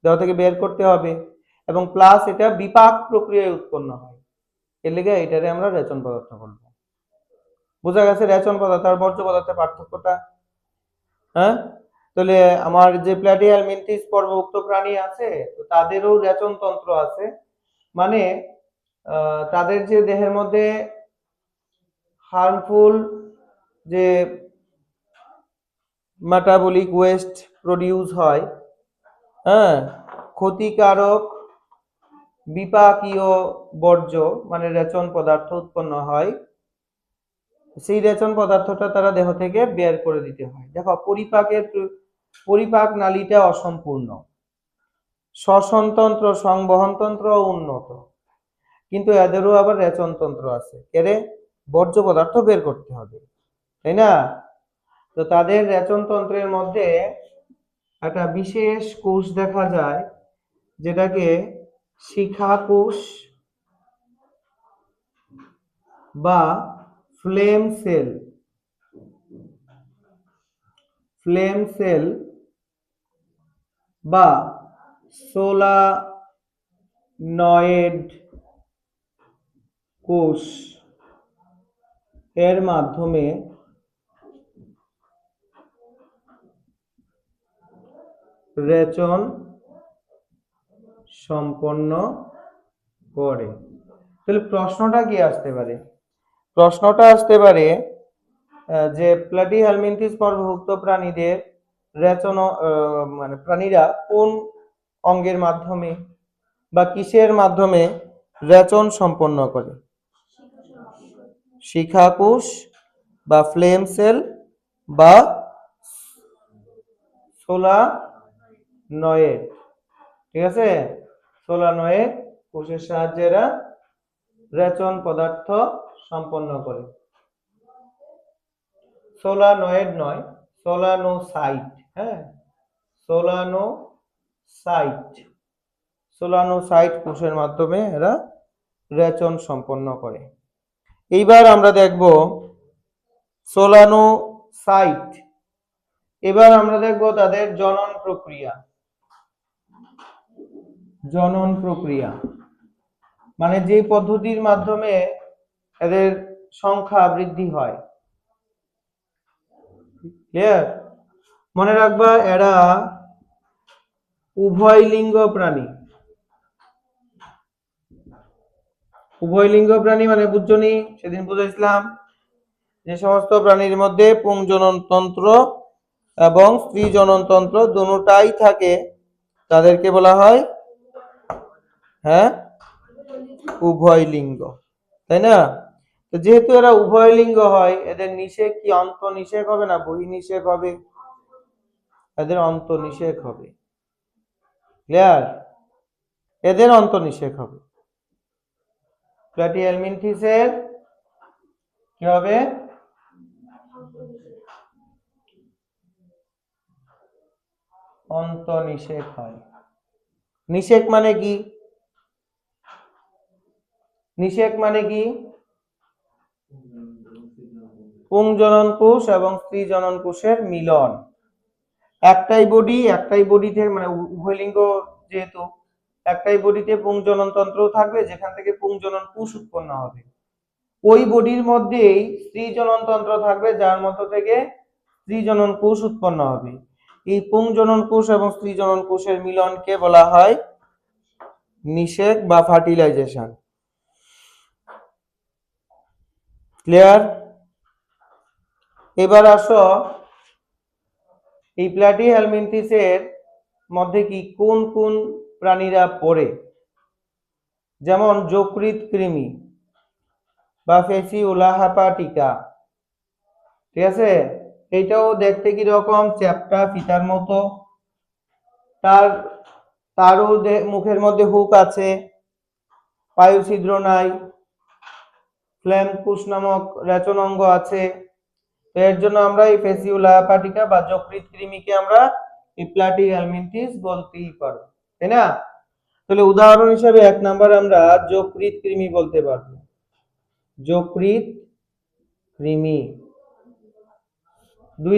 দেহ থেকে বের করতে হবে, এবং প্লাস এটা বিপাক প্রক্রিয়ায় উৎপন্ন হয়, এর লেগে এটারে আমরা রেচন পদার্থ বলবো। বোঝা গেছে রেচন পদার্থ আর বর্জ্য পদার্থের পার্থক্যটা? হ্যাঁ, তাহলে আমার যে প্ল্যাটিহেল মিন্থিস পর্বভুক্ত প্রাণী আছে, তো তাদেরও রেচন তন্ত্র আছে, মানে তাদের যে দেহের মধ্যে হার্মফুল যে মেটাবলিক ওয়েস্ট প্রডিউস হয়, হ্যাঁ, ক্ষতিকারক বিপাকীয় বর্জ্য মানে রেচন পদার্থ উৎপন্ন হয়, সেই রেচন পদার্থটা তারা দেহ থেকে বের করে দিতে হয়। দেখো, পরিপাক নালীটা অসম্পূর্ণ, শ্বসনতন্ত্র সংবহনতন্ত্র উন্নত, কিন্তু এদেরও আবার রেচনতন্ত্র আছে। এরে বর্জ্য পদার্থ বের করতে হবে, তাই না? তো তাদের রেচনতন্ত্রের মধ্যে একটা বিশেষ কোষ দেখা যায় যেটাকে শিখা কোষ বা ফ্লেম সেল, বা সোলানয়েড কোষ এর মাধ্যমে রেচন সম্পন্ন করে। তাহলে প্রশ্নটা কি আসতে পারে? প্রশ্নটা আসতে পারে যে প্লাটিহেলমিনথিস পর্বভুক্ত প্রাণীদের রেচন মানে প্রাণীরা কোন অঙ্গের মাধ্যমে বা কিসের মাধ্যমে রেচন সম্পন্ন করে? শিখা কোষ বা ফ্লেম সেল বা সোলানয়েড, ঠিক আছে? সোলানয়েড কোষের সাহায্যে এরা রেচন পদার্থ সম্পন্ন করে। সোলানয়েড নয়, সোলানোসাইট, হ্যাঁ, সোলানোসাইট কোষের মাধ্যমে এরা রেচন সম্পন্ন করে। এইবার আমরা দেখব সোলানোসাইট, এবার আমরা দেখব তাদের জনন প্রক্রিয়া। জনন প্রক্রিয়া মানে যে পদ্ধতির মাধ্যমে এদের সংখ্যা বৃদ্ধি হয়। ক্লিয়ার? মনে রাখবা এরা উভয় লিঙ্গ প্রাণী। উভয় লিঙ্গ প্রাণী মানে বুঝছো নি? সেদিন বুঝাইছিলাম যে সমস্ত প্রাণীর মধ্যে পুংজনন তন্ত্র এবং স্ত্রী জনন তন্ত্র দুটোটাই থাকে, তাদেরকে বলা হয় হ্যাঁ উভয় লিঙ্গ, তাই না? তো যেহেতু এরা উভয় লিঙ্গ হয়, এদের নিষেক কি অন্তঃনিষেক হবে না বহির্নিষেক হবে? এদের অন্তঃনিষেক হবে। ক্লিয়ার? এদের অন্তঃনিষেক হবে। প্লাটিহেলমিনথিসের কি হবে? অন্তঃনিষেক হয়। নিষেক মানে কি? নিষেক মানে কি? পুংজনন কোষ এবং স্ত্রী জনন কোষের মিলন। একটাই বডি থেকে মানে উভয় লিঙ্গ যেহেতু একটাই বডিতে পুংজনন তন্ত্র থাকবে, যেখান থেকে পুংজনন কোষ উৎপন্ন হবে। ওই বডির মধ্যেই স্ত্রী জনন তন্ত্র থাকবে, যার মধ্য থেকে স্ত্রী জনন কোষ উৎপন্ন হবে। এই পুংজনন কোষ এবং স্ত্রী জনন কোষের মিলনকে বলা হয় নিষেক বা ফার্টিলাইজেশন। ক্লিয়ার? এবার আসো এই প্লাটিহেলমিনথিসের মধ্যে কি কোন কোন প্রাণীরা পড়ে? যেমন যকৃৎ কৃমি বা ফেসিওলা হেপাটিকা, ঠিক আছে? এইটাও দেখতে কি রকম? চ্যাপ্টা ফিতার মতো। তারও মুখের মধ্যে হুক আছে, পায়ু ছিদ্র নাই, ফ্লেম কোষ নামক রেচন অঙ্গ আছে। এর জন্য আমরা এই ফেসিওলা হেপাটিকা বা যকৃৎ কৃমিকে আমরা এই প্লাটিহেলমিনথিস বলতেই পারবো, তাই না? তাহলে উদাহরণ হিসেবে 1 নাম্বার আমরা যকৃৎ কৃমি বলতে পারবো। যকৃৎ কৃমি। 2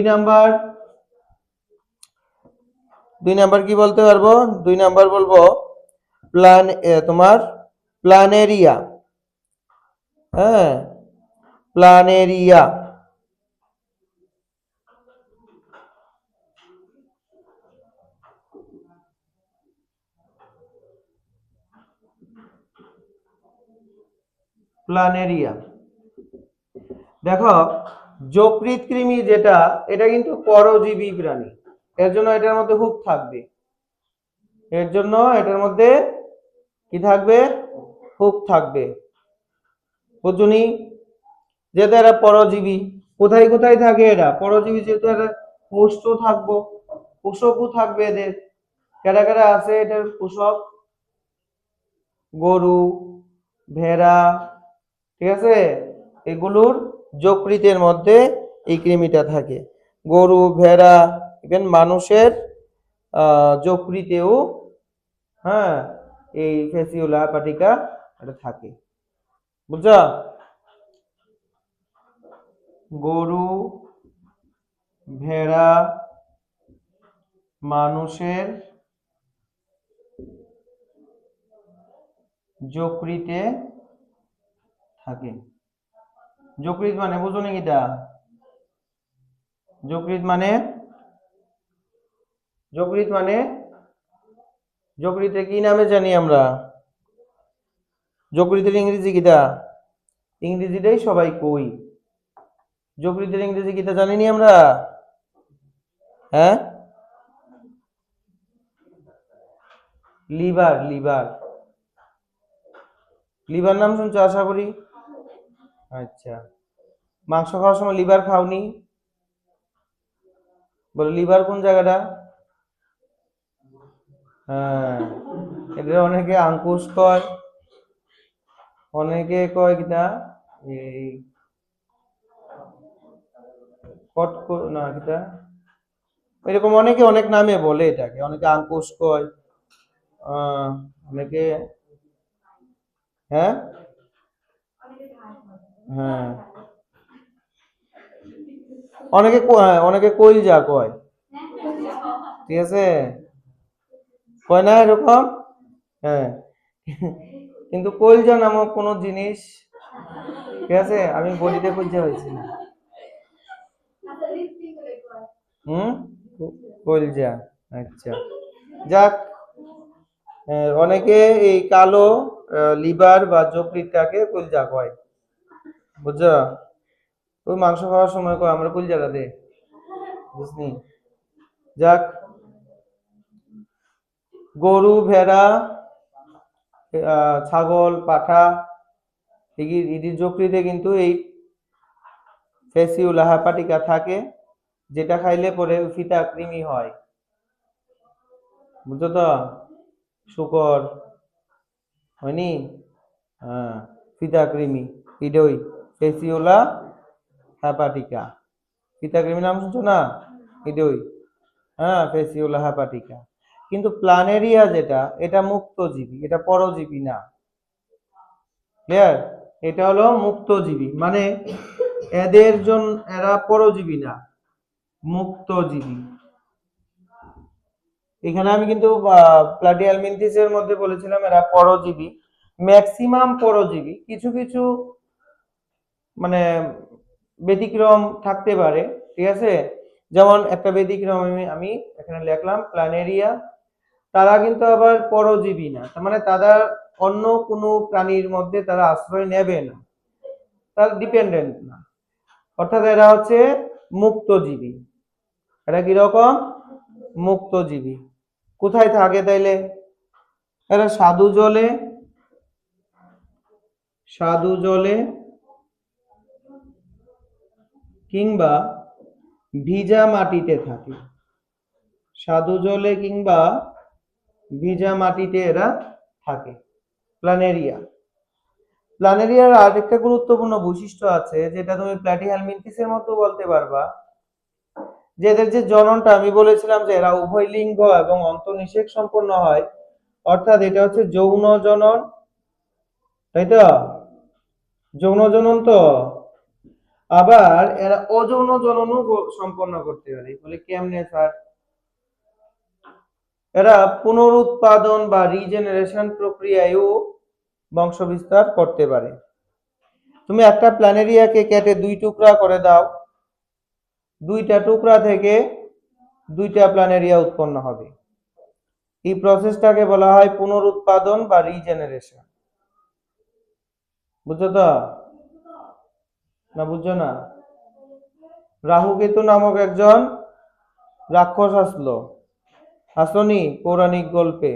নাম্বার কি বলতে পারবো? 2 নাম্বার বলবো তোমার প্ল্যানেরিয়া। হ্যাঁ, প্ল্যানেরিয়া। প্ল্যানেরিয়া। দেখো যকৃৎ কৃমি যেটা, এটা কিন্তু পরজীবী প্রাণী, এর জন্য এটার মধ্যে হুক থাকবে। এর জন্য এটার মধ্যে কি থাকবে? হুক থাকবে। বুঝুনি? যেহেতু এরা পরজীবী, কোথায় কোথায় থাকে এরা? পরজীবী যেহেতু এরা কোষ্ঠ থাকবো, কোষকও থাকবে এদের, কারা কারা আছে এটার পোষক? গরু, ভেড়া, ঠিক আছে, এগুলোর যকৃতের মধ্যে এই কৃমিটা থাকে। গরু, ভেড়া, ইভেন মানুষের যকৃতেও, হ্যাঁ, এই ফেসিওলা হেপাটিকা এটা থাকে। বুঝছো? গরু, ভেড়া, মানুষের যকৃতে থাকে। যকৃৎ মানে বুঝো নাকি এটা? যকৃৎ মানে যকৃতে কি নামে জানি আমরা? যকৃতের ইংরেজি কিটা? ইংরেজিটাই সবাই কই। যকৃতের ইংরেজি কিটা জানিনি আমরা? হ্যাঁ, লিভার। লিভার নাম শুনছো আশা করি। আচ্ছা, মাংস খাওয়ার সময় লিভার খাওনি? বলো লিভার কোন জায়গাটা? হ্যাঁ, এটা অনেকে আঙ্কুশ কয়, অনেকে কয় কিটা এই না কিটা, এরকম অনেকে অনেক নামে বলে এটাকে। অনেকে আঙ্কুশ কয়, অনেকে, হ্যাঁ হ্যাঁ, অনেকে কইলজা কয়, ঠিক আছে, কয় না এরকম? হ্যাঁ, কিন্তু কইলজা নামক কোন জিনিস, ঠিক আছে, আমি বলিতে কইলজা হয়েছি না। হুম, কইলজা। আচ্ছা, যাক, অনেকে এই কালো লিভার বা যকৃৎটাকে কইলজা কয়। বুঝছো? ওই মাংস খাওয়ার সময় কয় আমরা কইলজাটা দে, বুঝনি? যাক, গরু, ভেড়া, ছাগল, পাঠা, এদের যকৃতে কিন্তু এই ফেসিওলা হেপাটিকা থাকে, যেটা খাইলে পরে ফিতা কৃমি হয়। বুঝছো তো? শুকর হয়নি? হ্যাঁ, ফিতা কৃমি, ইডই ফেসিওলা হেপাটিকা। ফিতা কৃমি নাম শুনছো না? ইডই, হ্যাঁ, ফেসিওলা হেপাটিকা। কিন্তু প্ল্যানেরিয়া যেটা, এটা মুক্তজীবী, এটা পরজীবী না। ক্লিয়ার? এটা হলো মুক্তজীবী, মানে এরা পরজীবী না, মুক্তজীবী। এখানে আমি কিন্তু প্লাটিহেলমিনথিসের মধ্যে বলেছিলাম এরা পরজীবী, ম্যাক্সিমাম পরজীবী। কিছু কিছু মানে ব্যতিক্রম থাকতে পারে, ঠিক আছে। যেমন একটা ব্যতিক্রম আমি এখানে লিখলাম, প্ল্যানেরিয়া। তারা কিন্তু আবার পরজীবী না, তার মানে তারা অন্য কোনো প্রাণীর মধ্যে তারা আশ্রয় নেবে না, তারা ডিপেন্ডেন্ট না, অর্থাৎ এরা হচ্ছে মুক্তজীবী। এরা কিরকম? মুক্তজীবী। কোথায় থাকে তাইলে? এরা সাধু জলে কিংবা ভিজা মাটিতে থাকে। সাধু জলে কিংবা ভিজা মাটিতে এরা থাকে, প্ল্যানেরিয়ার আরেকটা গুরুত্বপূর্ণ বৈশিষ্ট্য আছে, যেটা তুমি প্ল্যাটিহেলমিনথিসের মতো বলতে পারবা, যে এদের যে জননটা আমি বলেছিলাম যে এরা উভয় লিঙ্গ এবং অন্তঃনিষেক সম্পন্ন হয়, অর্থাৎ এটা হচ্ছে যৌন জনন, তাই তো? যৌন জনন তো, আবার এরা অযৌন জননও সম্পন্ন করতে পারে। বলে কেমনে স্যার? এরা পুনরুৎপাদন বা রিজেনারেশন প্রক্রিয়ায়ও বংশ বিস্তার করতে পারে। তুমি একটা প্ল্যানেরিয়াকে কেটে 2 টুকরা করে দাও, 2টা টুকরা থেকে 2টা প্ল্যানেরিয়া উৎপন্ন হবে। এই প্রসেসটাকে বলা হয় পুনরুৎপাদন বা রিজেনারেশন। বুঝছো তো? না বুঝছো না? রাহু কেতু নামক একজন রাক্ষস আসনি পৌরাণিক গল্পে,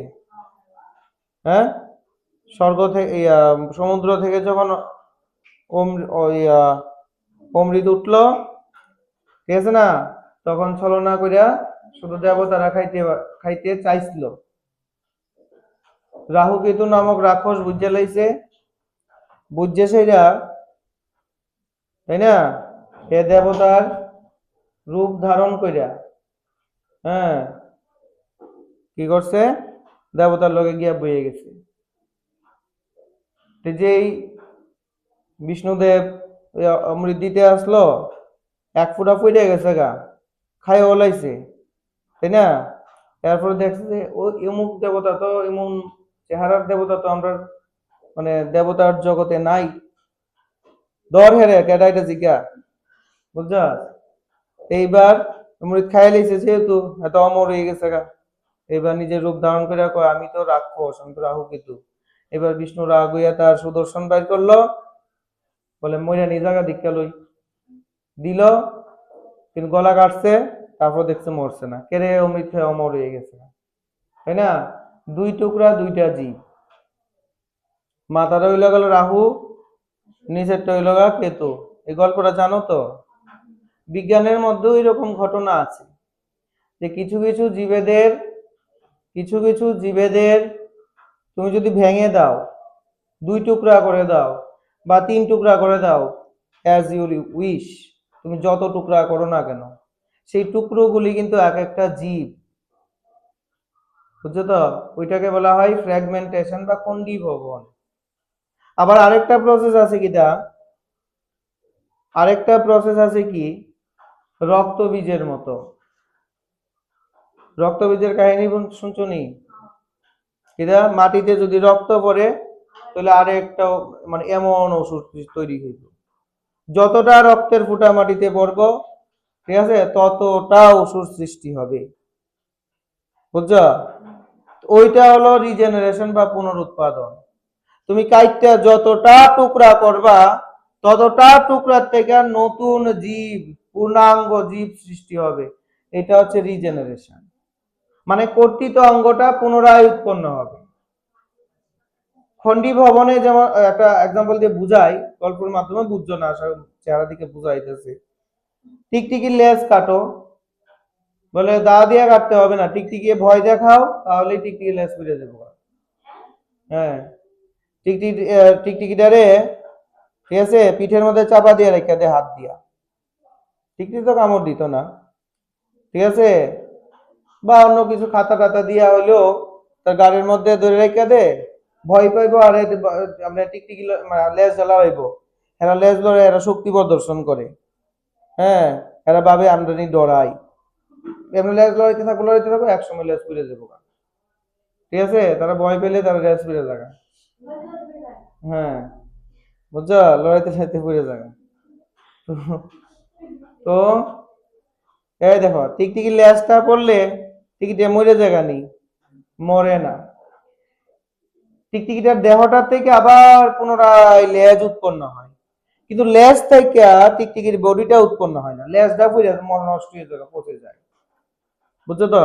হ্যাঁ, স্বর্গ থেকে, সমুদ্র থেকে যখন অমৃত উঠলো, ঠিক আছে না, তখন ছলনা করিয়া শুধু দেবতারা খাইতে চাইছিল। রাহু কেতু নামক রাক্ষস বুঝে লাইছে, বুঝছে সেটা, তাই না, এ দেবতার রূপ ধারণ কইরা হ্যাঁ কি করছে, দেবতার লগে গিয়া বইয়ে গেছে। যেই বিষ্ণুদেব অমৃত দিতে আসলো, এক ফুটা ফুটে গেছে গা, খায় ওলাইছে, তাই না। এরপরে দেখছে যে ও এমুক দেবতা তো, এমন চেহারার দেবতা তো আমরা মানে দেবতার জগতে নাই, দর হেরে কেডাইটা জিগা, বুঝছ। এইবার অমৃত খাই লাইছে, যেহেতু এত অমর হয়ে গেছে গা, এবার নিজের রূপ ধারণ করে কয় আমি তো রাক্ষস, আমি তো রাহু কেতু। এবার বিষ্ণু রাগ হইয়া তার সুদর্শন বাইর করলো, বলে মইরা নিজ জায়গা দীক্ষা লই, দিল, কিন্তু গলা কাটছে, তারপর দেখছে মরছে না, কেড়ে অমৃত খেয়ে অমর হয়ে গেছে, তাই না। দুই টুকরা দুইটা জীব, মাথাটা হইল গেল রাহু, নিচেরটা হইল গা কেতু। এই গল্পটা জানো তো। বিজ্ঞানের মধ্যেও এরকম ঘটনা আছে যে কিছু কিছু জীবেদের তুমি যদি ভেঙে দাও, দুই টুকরা করে দাও বা তিন টুকরা করে দাও, অ্যাজ ইউ উইশ, তুমি যত টুকরা করো না কেন, সেই টুকরোগুলি কিন্তু এক একটা জীব, বুঝছো তো। ওইটাকে বলা হয় ফ্র্যাগমেন্টেশন বা খণ্ডীভবন। আবার আরেকটা প্রসেস আছে কি রক্তবীজের মতো। রক্তবীজের কাহিনী শুনছো নি? এটা মাটিতে যদি রক্ত পড়ে তাহলে আরেকটা মানে এমন ওষুধ তৈরি হইল, যতটা রক্তের ফুটা মাটিতে পড়ব, ঠিক আছে, ততটা ওষুধ সৃষ্টি হবে, বুঝছো। ওইটা হলো রিজেনারেশন বা পুনরুৎপাদন। তুমি কাইটটা যতটা টুকরা করবা, ততটা টুকরার থেকে নতুন জীব, পূর্ণাঙ্গ জীব সৃষ্টি হবে। এটা হচ্ছে রিজেনারেশন, মানে কর্তৃত অঙ্গটা পুনরায় উৎপন্ন হবে। খণ্ডী ভবনে যেমন একটা এক্সাম্পল দিয়ে বুঝাই, গল্পের মাধ্যমে বুঝছো না, চেহারা দিকে বুঝাইতেছে। টিকটিকির লেজ কাটো, বলে দা দিয়ে কাটতে হবে না, টিকটিকি ভয় দেখাও, তাহলে টিকটিকি লেজ ফিরে যাবো। হ্যাঁ, টিকটিকিটারে, ঠিক আছে, পিঠের মধ্যে চাপা দিয়ে রেখে দে হাত দিয়া, টিকটিকি তো কামড় দিত না, ঠিক আছে, বা অন্য কিছু খাতা টাতা দিয়া হইলেও তার গাড়ির মধ্যে ধরে রেখে দে, ভয় পাইবো, আর আমরা টিকটিকি লেজ জ্বালাইব, এরা লেজ লড়ে, এরা শক্তি প্রদর্শন করে, হ্যাঁ, এরা ভাবে আমদানি ডরাই, এমনি লেজ লড়াইতে থাকবো, একসময় লেজ ফিরে যাবো, ঠিক আছে, তারা ভয় পেলে তারা লেজ ফিরে যাবে। হ্যাঁ, বুঝছো, লড়াইতে লড়াইতে ফিরে যাবে। তো এই দেখো, টিকটিকি লেজটা পড়লে টিকিটে মরে জায়গা নেই, মরে না। টিকটিকিটার দেহটার থেকে আবার পুনরায় লেজ উৎপন্ন হয়, কিন্তু লেজ থেকে টিকটিকির বডিটা উৎপন্ন হয় না, লেজটা পড়ে মন নষ্ট হয়ে যাবে, পচে যায়, বুঝছো তো।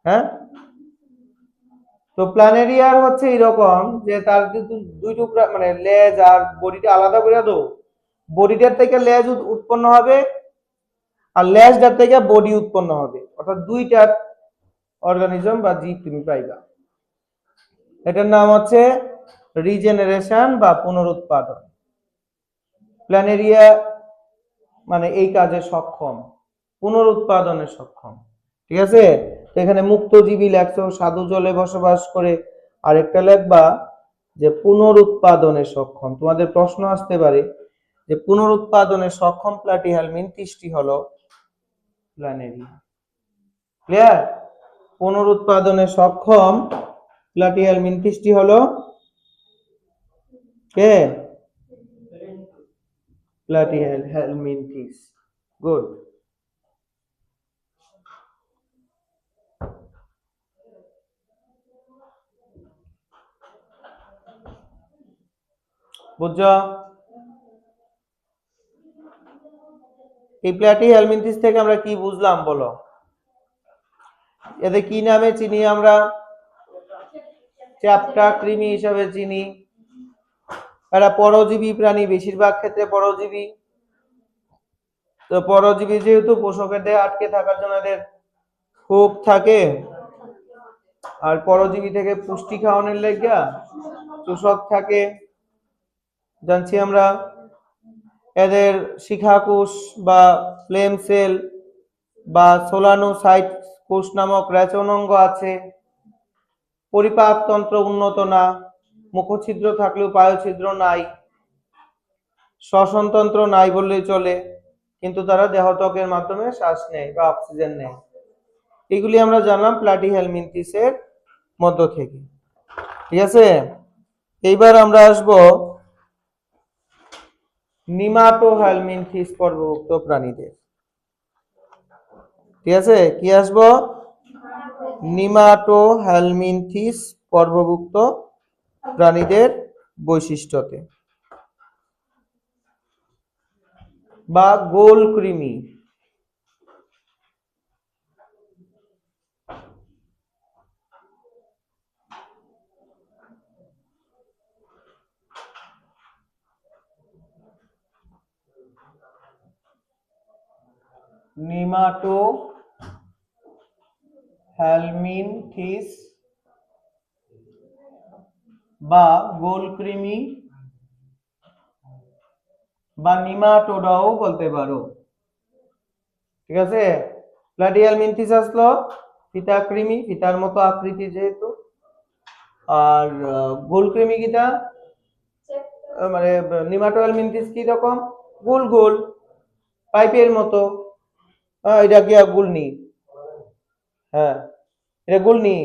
হ্যাঁ, তো প্ল্যানেরিয়ার হচ্ছে এরকম যে তার দুই টুকরা মানে লেজ আর বডিটা আলাদা করে দাও, বডিটার থেকে লেজ উৎপন্ন হবে আর লেজটার থেকে বডি উৎপন্ন হবে, অর্থাৎ দুইটা অর্গানিজম বা জীব তুমি পাইবা। এটার নাম হচ্ছে রিজেনারেশন বা পুনরুৎপাদন। প্ল্যানেরিয়া মানে এই কাজে সক্ষম, পুনরুৎপাদনে সক্ষম, ঠিক আছে। তো এখানে মুক্তজীবী লেখছো, সাধু জলে বসবাস করে, আরেকটা লেখবা যে পুনরুৎপাদনে সক্ষম। তোমাদের প্রশ্ন আসতে পারে যে পুনরুৎপাদনে সক্ষম প্লাটিহেলমিনথিসটি হলো প্ল্যানেরিয়া। ক্লিয়ার? পুনরুৎপাদনে সক্ষম প্লাটিহেলমিনথিসটি হলো কে? প্লাটিহেলমিনথিস। গুড। বুঝছো? এই প্লাটিহেলমিনথিস থেকে আমরা কি বুঝলাম বলো? এদের কি নামে চিনি আমরা? চ্যাপ্টা কৃমি হিসাবে চিনি। এরা পরজীবী প্রাণী, বেশিরভাগ ক্ষেত্রে পরজীবী। তো পরজীবী যেহেতু পোষকের দেহে আটকে থাকার জন্য এদের খুব থাকে, আর পরজীবী থেকে পুষ্টি খাওয়ানোর লেগা চোষক থাকে জানছি আমরা। এদের শিখাকোষ বা ফ্লেম সেল বা সোলানোসাইট কোষ নামক রেচনাঙ্গ আছে। পরিপাকতন্ত্র উন্নত না, মুখছিদ্র থাকলেও পায়ুছিদ্র নাই, শ্বসনতন্ত্র নাই বললেই চলে, কিন্তু তারা দেহত্বকের মাধ্যমে শ্বাস নেয় বা অক্সিজেন নেয়। এগুলি আমরা জানলাম প্লাটিহেলমিনথিসের মধ্য থেকে। ঠিক আছে, এইবার আমরা আসব নিমাটোহেলমিনথিস পর্বভুক্ত প্রাণীদের। ঠিক আছে, কি আসবো? নিমাটোহেলমিনথিস পর্বভুক্ত প্রাণীদের বৈশিষ্ট্যতে বা গোল কৃমি। নিমাটোহেলমিনথিস বা গোলকৃমি বা নিমাটোডাও বলতে পারো। ঠিক আছে, প্লাটিহেলমিনথিস আসলো ফিতা কৃমি, ফিতার মতো আকৃতি যেহেতু। আর গোলকৃমি কিটা মানে নিমাটোহেলমিনথিস কি রকম? গোল গোল পাইপের মতো। এটা কি গুলনি? হ্যাঁ, এটা গুলনি,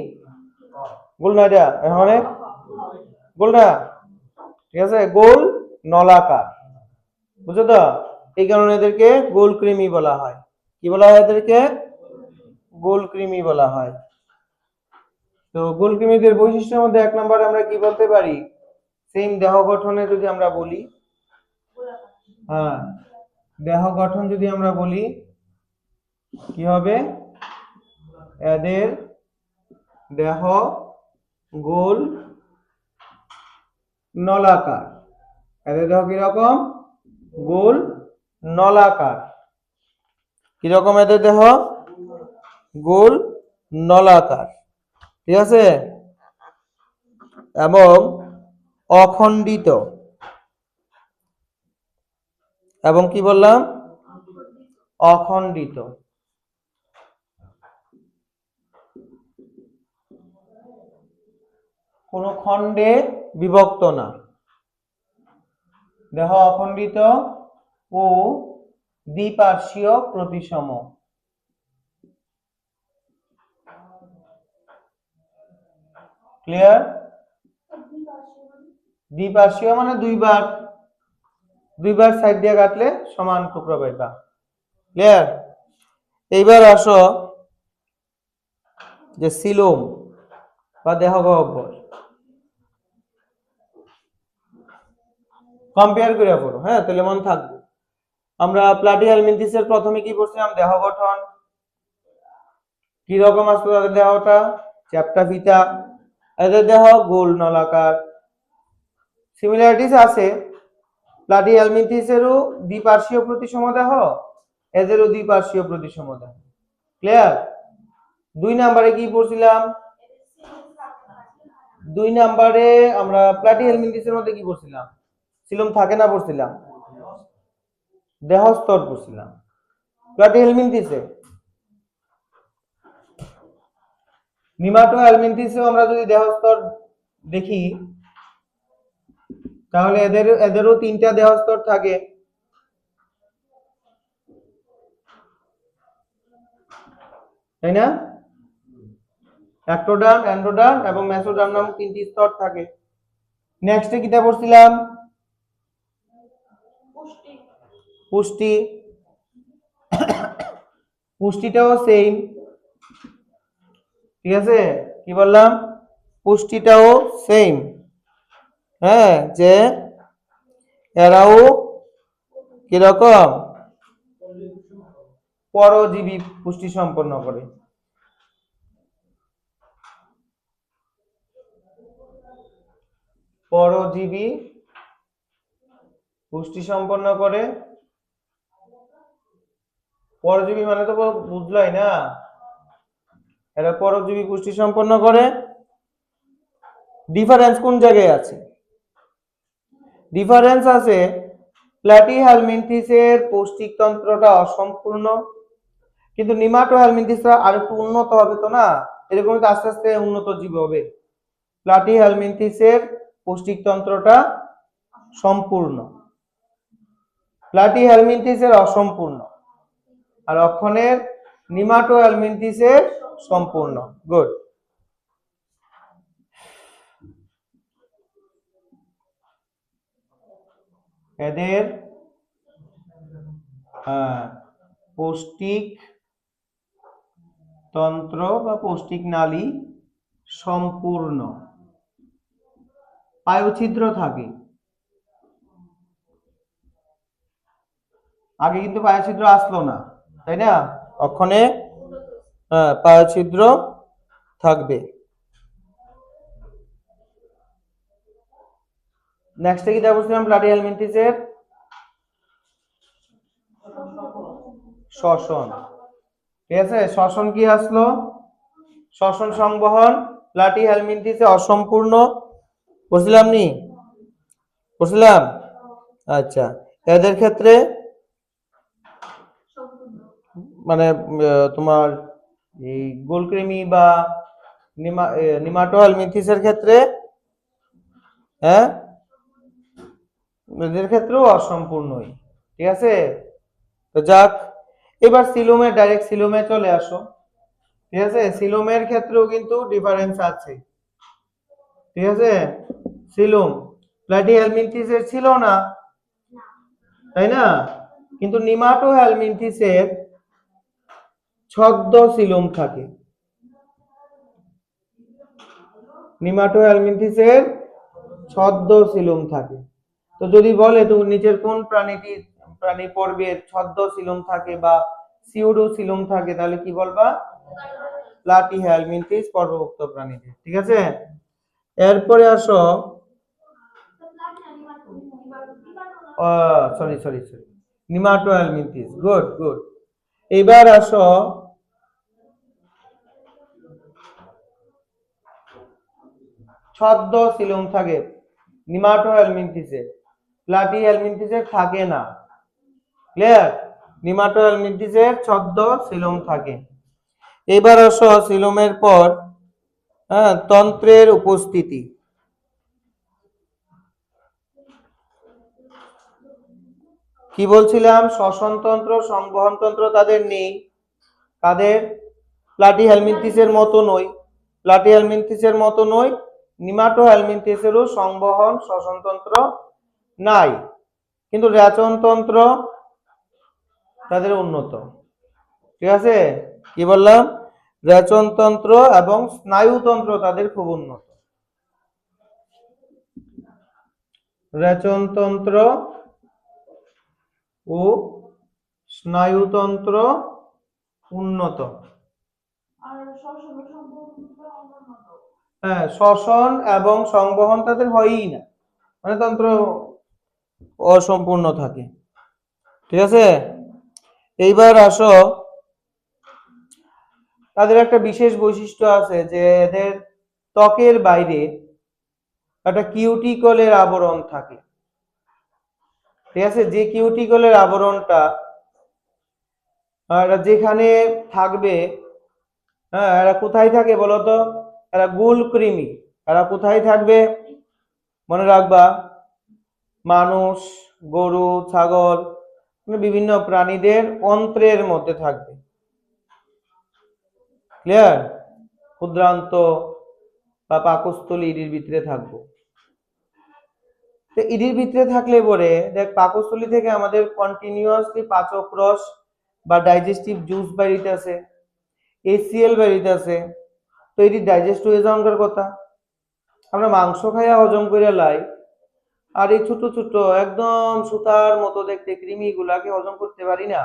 গোল না এটা এখানে গোল না। ঠিক আছে, গোল নলাকার, বুঝছো তো? এই কারণে এদেরকে গোল কৃমি বলা হয়। কি বলা হয় এদেরকে? গোল কৃমি বলা হয়। তো গোল কৃমিদের বৈশিষ্ট্যের মধ্যে এক নম্বরে আমরা কি বলতে পারি? সেম দেহ গঠনে যদি আমরা বলি, হ্যাঁ, দেহ গঠন যদি আমরা বলি কি হবে? এদের দেহ গোল নলাকার। এদের দেহ কিরকম? গোল নলাকার। কিরকম এদের দেহ? গোল নলাকার। ঠিক আছে, এবং অখণ্ডিত। এবং কি বললাম? অখণ্ডিত। কোন খণ্ডে বিভক্ত না। দেহ অখণ্ডিত ও দ্বিপার্শ্বীয় প্রতিসম। ক্লিয়ার? দ্বিপার্শ্বীয় মানে দুইবার, দুইবার সাইড দিয়ে কাটলে সমান টুকরো পাইবা। ক্লিয়ার? এইবার আসো যে সিলোম বা দেহ গহ্বর, কম্পেয়ার করে পড়ো, হ্যাঁ, তাহলে মন থাকবে। আমরা প্লাটিহেলমিনথিসের প্রথমে কি করছিলাম? দেহ গঠন কি রকম আসতো তাদের দেহটা? চ্যাপ্টা ফিতা। এদের দেহ গোল নলাকার। সিমিলারিটিস আছে, প্লাটিহেলমিনথিসেরও দ্বিপার্শ্বীয় প্রতিসম দেহ, এদেরও দ্বিপার্শ্বীয় প্রতিসম দেহ। ক্লিয়ার? দুই নম্বরে কি পড়ছিলাম? দুই নম্বরে আমরা প্লাটিহেলমিনথিসের মধ্যে কি পড়ছিলাম? সিলোম থাকে না পড়ছিলাম, দেহস্তর পড়ছিলাম। প্লাটিহেলমিনথিসে, নিমাটোহেলমিনথিসে আমরা যদি দেহস্তর দেখি তাহলে এদেরও তিনটা দেহস্তর থাকে। তাই না? অ্যাক্টোডার্ম, এন্ডোডার্ম এবং মেসোডার্ম নামক তিনটি স্তর থাকে। নেক্সটে কিটা পড়ছিলাম? পুষ্টি। পুষ্টিটাও সেম। ঠিক আছে, কি বললাম? পুষ্টিটাও সেম। হ্যাঁ, যে এরাও কিরকম? পরজীবী পুষ্টি সম্পন্ন করে। পরজীবী পুষ্টি সম্পন্ন করে। পরজীবী মানে তো বুঝলাই না, এরা পরজীবী পুষ্টি সম্পন্ন করে। ডিফারেন্স কোন জায়গায় আছে? ডিফারেন্স আছে প্ল্যাটিহেলমিনথিসের পৌষ্টিকতন্ত্রটা অসম্পূর্ণ, কিন্তু নিমাটোহেলমিনথিসরা আর একটু উন্নত হবে তো না, এরকমই তো আস্তে আস্তে উন্নত জীব হবে। প্ল্যাটিহেলমিনথিসের পৌষ্টিকতন্ত্রটা সম্পূর্ণ, প্ল্যাটিহেলমিনথিসের অসম্পূর্ণ, আর অক্ষণের নিমাটোহেলমিনথিসের সম্পূর্ণ। গুড। এদের পৌষ্টিক তন্ত্র বা পৌষ্টিক নালী সম্পূর্ণ। পায়ুছিদ্র থাকে, আগে কিন্তু পায়ুছিদ্র আসলো না, তাই না? ওখানে পায়ুছিদ্র থাকবে। নেক্সটে কি দেখবো প্ল্যাটিহেলমিনথিসের শ্বসন। ঠিক আছে, শ্বসন কি আসলো? শ্বসন সংবহন প্ল্যাটিহেলমিনথিসে অসম্পূর্ণ। বুঝলাম নি? বুঝলাম। আচ্ছা, এদের ক্ষেত্রে মানে তোমার এই গোলকৃমি বা নিমাটোহেলমিনথিসের ক্ষেত্রে এদের ক্ষেত্রেও অসম্পূর্ণই। ঠিক আছে, তো যাক, এবার সিলোমে ডাইরেক্ট সিলোমে চলে আসো। ঠিক আছে, সিলোমের ক্ষেত্রেও কিন্তু ডিফারেন্স আছে। ঠিক আছে, সিলোম প্ল্যাটিহেলমিনথিসের ছিল না, তাই না? কিন্তু নিমাটোহেলমিনথিসের ছদ্ম সিলোম থাকে। নিমাটোহেলমিনথিসের ছদ্ম সিলোম থাকে। তো যদি বলে তো নিচের কোন প্রাণী পর্বের ছদ্ম সিলোম থাকে বা সিউডো সিলোম থাকে, তাহলে কি বলবা? প্ল্যাটিহেলমিনথিস পর্বভুক্ত প্রাণীদের। ঠিক আছে, এরপরে আসো sorry sorry sorry nematohelminthes. Good good. এবার আসো ছদ্ম সিলোম থাকে নিমাটোহেলমিনথিসে, প্ল্যাটিহেলমিনথিসে থাকে না। ক্লিয়ার? নিমাটোহেলমিনথিসের ছদ্ম সিলোম থাকে। এবার আসো সিলোমের পর তন্ত্রের উপস্থিতি। কি বলছিলাম? শ্বসনতন্ত্র সংবহনতন্ত্র তাদের নেই। তাদের প্ল্যাটিহেলমিনথিসের মতো নয়, প্ল্যাটিহেলমিনথিসের মতো নয়, নিমাটোহেলমিনথিসেরও সংবহন শ্বসনতন্ত্র নাই, কিন্তু রেচনতন্ত্র তাদের উন্নত। ঠিক আছে, কি বললাম? রেচনতন্ত্র এবং স্নায়ুতন্ত্র তাদের খুব উন্নত। রেচনতন্ত্র ও স্নায়ুতন্ত্র উন্নত। হ্যাঁ, শ্বসন এবং সংবহন তাদের হয়ই না, মানে তন্ত্র অসম্পূর্ণ থাকে। ঠিক আছে, এইবার আসো তাদের একটা বিশেষ বৈশিষ্ট্য আছে যে এদের ত্বকের বাইরে একটা কিউটিকলের আবরণ থাকে। ঠিক আছে, যে কিউটিকলের আবরণটা যেখানে থাকবে, হ্যাঁ, এরা কোথায় থাকে বলতো? এরা গুলকৃমি। এরা কোথায় থাকবে মনে রাখবা? মানুষ, গরু, ছাগল, বিভিন্ন প্রাণীদের অন্ত্রের মধ্যে থাকবে। ক্লিয়ার? ক্ষুদ্রান্ত বা পাকস্থলী ইডির ভিতরে থাকবো। ইডির ভিতরে থাকলে পরে দেখ, পাকস্থলী থেকে আমাদের কন্টিনিউয়াসলি পাচক রস বা ডাইজেস্টিভ জুস বেরিতেছে, এসিএল বেরিতেছে। তো এটি ডাইজেস্ট হয়ে যাওয়ার কথা। আমরা মাংস খাইয়া হজম করে লাই, আর এই ছোট ছোট একদম সুতার মতো দেখতে কৃমি গুলাকে হজম করতে পারি না।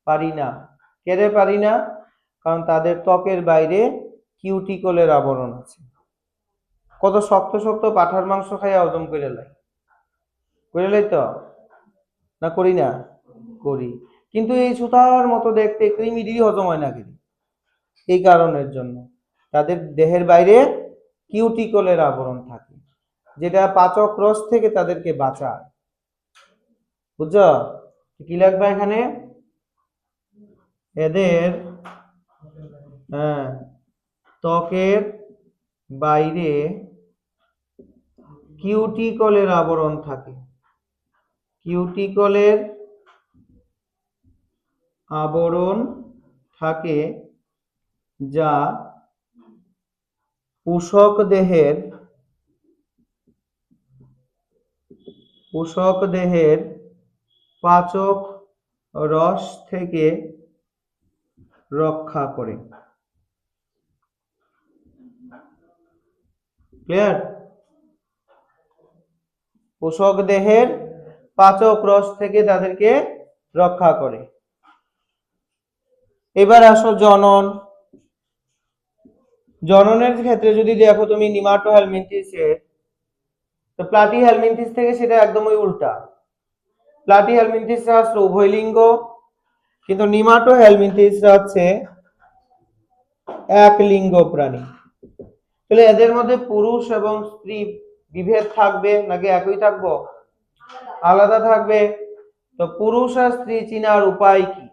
পারি না। কেন পারি না? কারণ তাদের ত্বকের বাইরে কিউটিকলের আবরণ আছে। কত শক্ত শক্ত পাঠার মাংস খাইয়া হজম করে লাই, করে লাই তো না? করি না? করি। কিন্তু এই সুতার মতো দেখতে কৃমিরই হজম হয় না। এই কারণের জন্য তাদের দেহের বাইরে কিউটিকলের আবরণ থাকে, যেটা পাচক রস থেকে তাদেরকে বাঁচায়। বুঝছো? কি লাগবে এখানে? এদের ত্বকের বাইরে কিউটিকলের আবরণ থাকে, কিউটিকলের আবরণ থাকে, যা পোষক দেহের পাচক রস থেকে রক্ষা করে। ক্লিয়ার? পোষক দেহের পাচক রস থেকে তাদেরকে রক্ষা করে। এবার আসো জনন। জননের ক্ষেত্রে যদি দেখো তুমি নিমাটোহেলমিনথিসের, তো প্লাটিহেলমিনথিস থেকে সেটা একদমই উল্টা। প্লাটিহেলমিনথিসরা হচ্ছে উভয় লিঙ্গ, কিন্তু নিমাটোহেলমিনথিসরা হচ্ছে এক লিঙ্গ প্রাণী। তাহলে এদের মধ্যে পুরুষ এবং স্ত্রী বিভেদ থাকবে নাকি একই থাকবো? আলাদা থাকবে। তো পুরুষ আর স্ত্রী চিনার উপায় কি?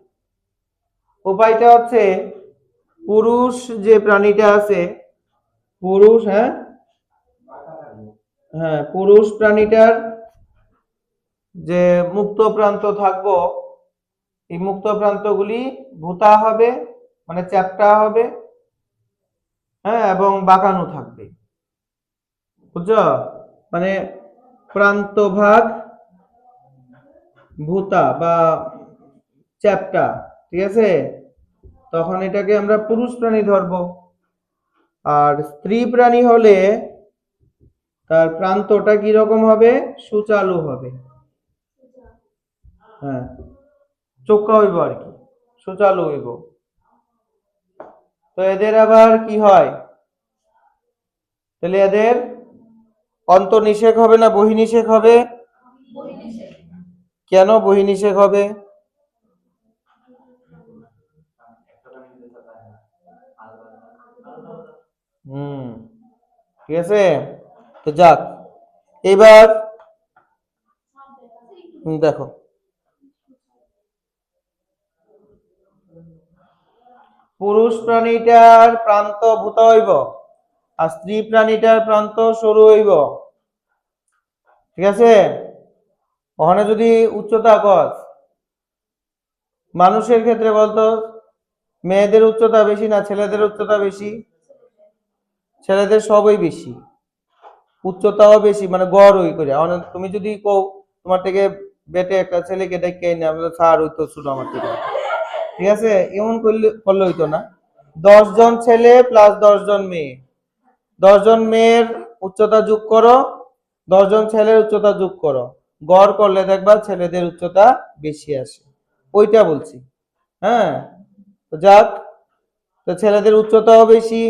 উপায়টা হচ্ছে পুরুষ যে প্রাণীটা আছে, পুরুষ পুরুষ প্রাণীটার যে মুক্ত প্রান্ত থাকবো, এই মুক্ত প্রান্তগুলি ভূতা হবে, মানে চ্যাপ্টা হবে, এবং বাঁকানো থাকবে। বুঝছো? মানে প্রান্তভাগ ভূতা বা চ্যাপ্টা, ঠিক আছে? তখন এটাকে আমরা পুরুষ প্রাণী ধরবো। আর স্ত্রী প্রাণী হলে তার প্রান্তটা কি রকম হবে? সুচালু হবে। চোখা হইব আর কি, সুচালু হইব। তো এদের আবার কি হয়? তাহলে এদের অন্তর্নিষেক হবে না বহির্নিষেক হবে? কেন বহির্নিষেক হবে? ঠিক আছে। তো যাক, এবার দেখো পুরুষ প্রাণীটার প্রান্ত ভূত হইব আর স্ত্রী প্রাণীটার প্রান্ত সরু হইব। ঠিক আছে? ওখানে যদি উচ্চতা কস, মানুষের ক্ষেত্রে বলতো মেয়েদের উচ্চতা বেশি না ছেলেদের উচ্চতা বেশি? ছেলেদের সবই বেশি, উচ্চতাও বেশি, মানে গড় ওই করে। তুমি যদি কও তোমার থেকে বেটে একটা ছেলেকে ডেকে না, স্যার ওই তো ছোট আমার থেকে, ঠিক আছে? এমন করলে হইতো না। 10 জন ছেলে প্লাস 10 জন মেয়ে, 10 জন মেয়ের উচ্চতা যোগ করো, 10 জন ছেলের উচ্চতা যোগ করো, গড় করলে দেখবা ছেলেদের উচ্চতা বেশি আসে। ওইটা বলছি। তো যাক, তো ছেলেদের উচ্চতাও বেশি,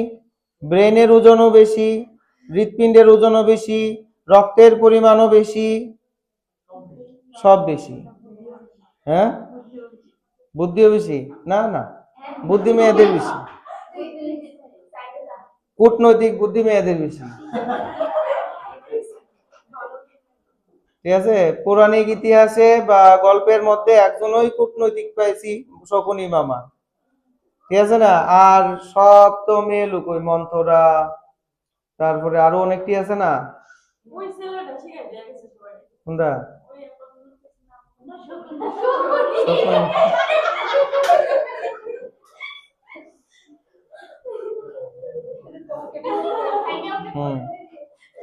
ব্রেনের ওজনও বেশি, হৃৎপিণ্ডের ওজনও বেশি, রক্তের পরিমাণও বেশি, সব বেশি। বুদ্ধিও বেশি? না না, বুদ্ধি মেয়েদের বেশি, কূটনৈতিক বুদ্ধি মেয়েদের বেশি। ঠিক আছে? পৌরাণিক ইতিহাসে বা গল্পের মধ্যে একজনই কূটনৈতিক পাইছি, শকুনি মামা। ঠিক আছে না? আর সব তো মেয়ে লোক, ওই মন্থরা, তারপরে আরো অনেকটি আছে না? কোনটা?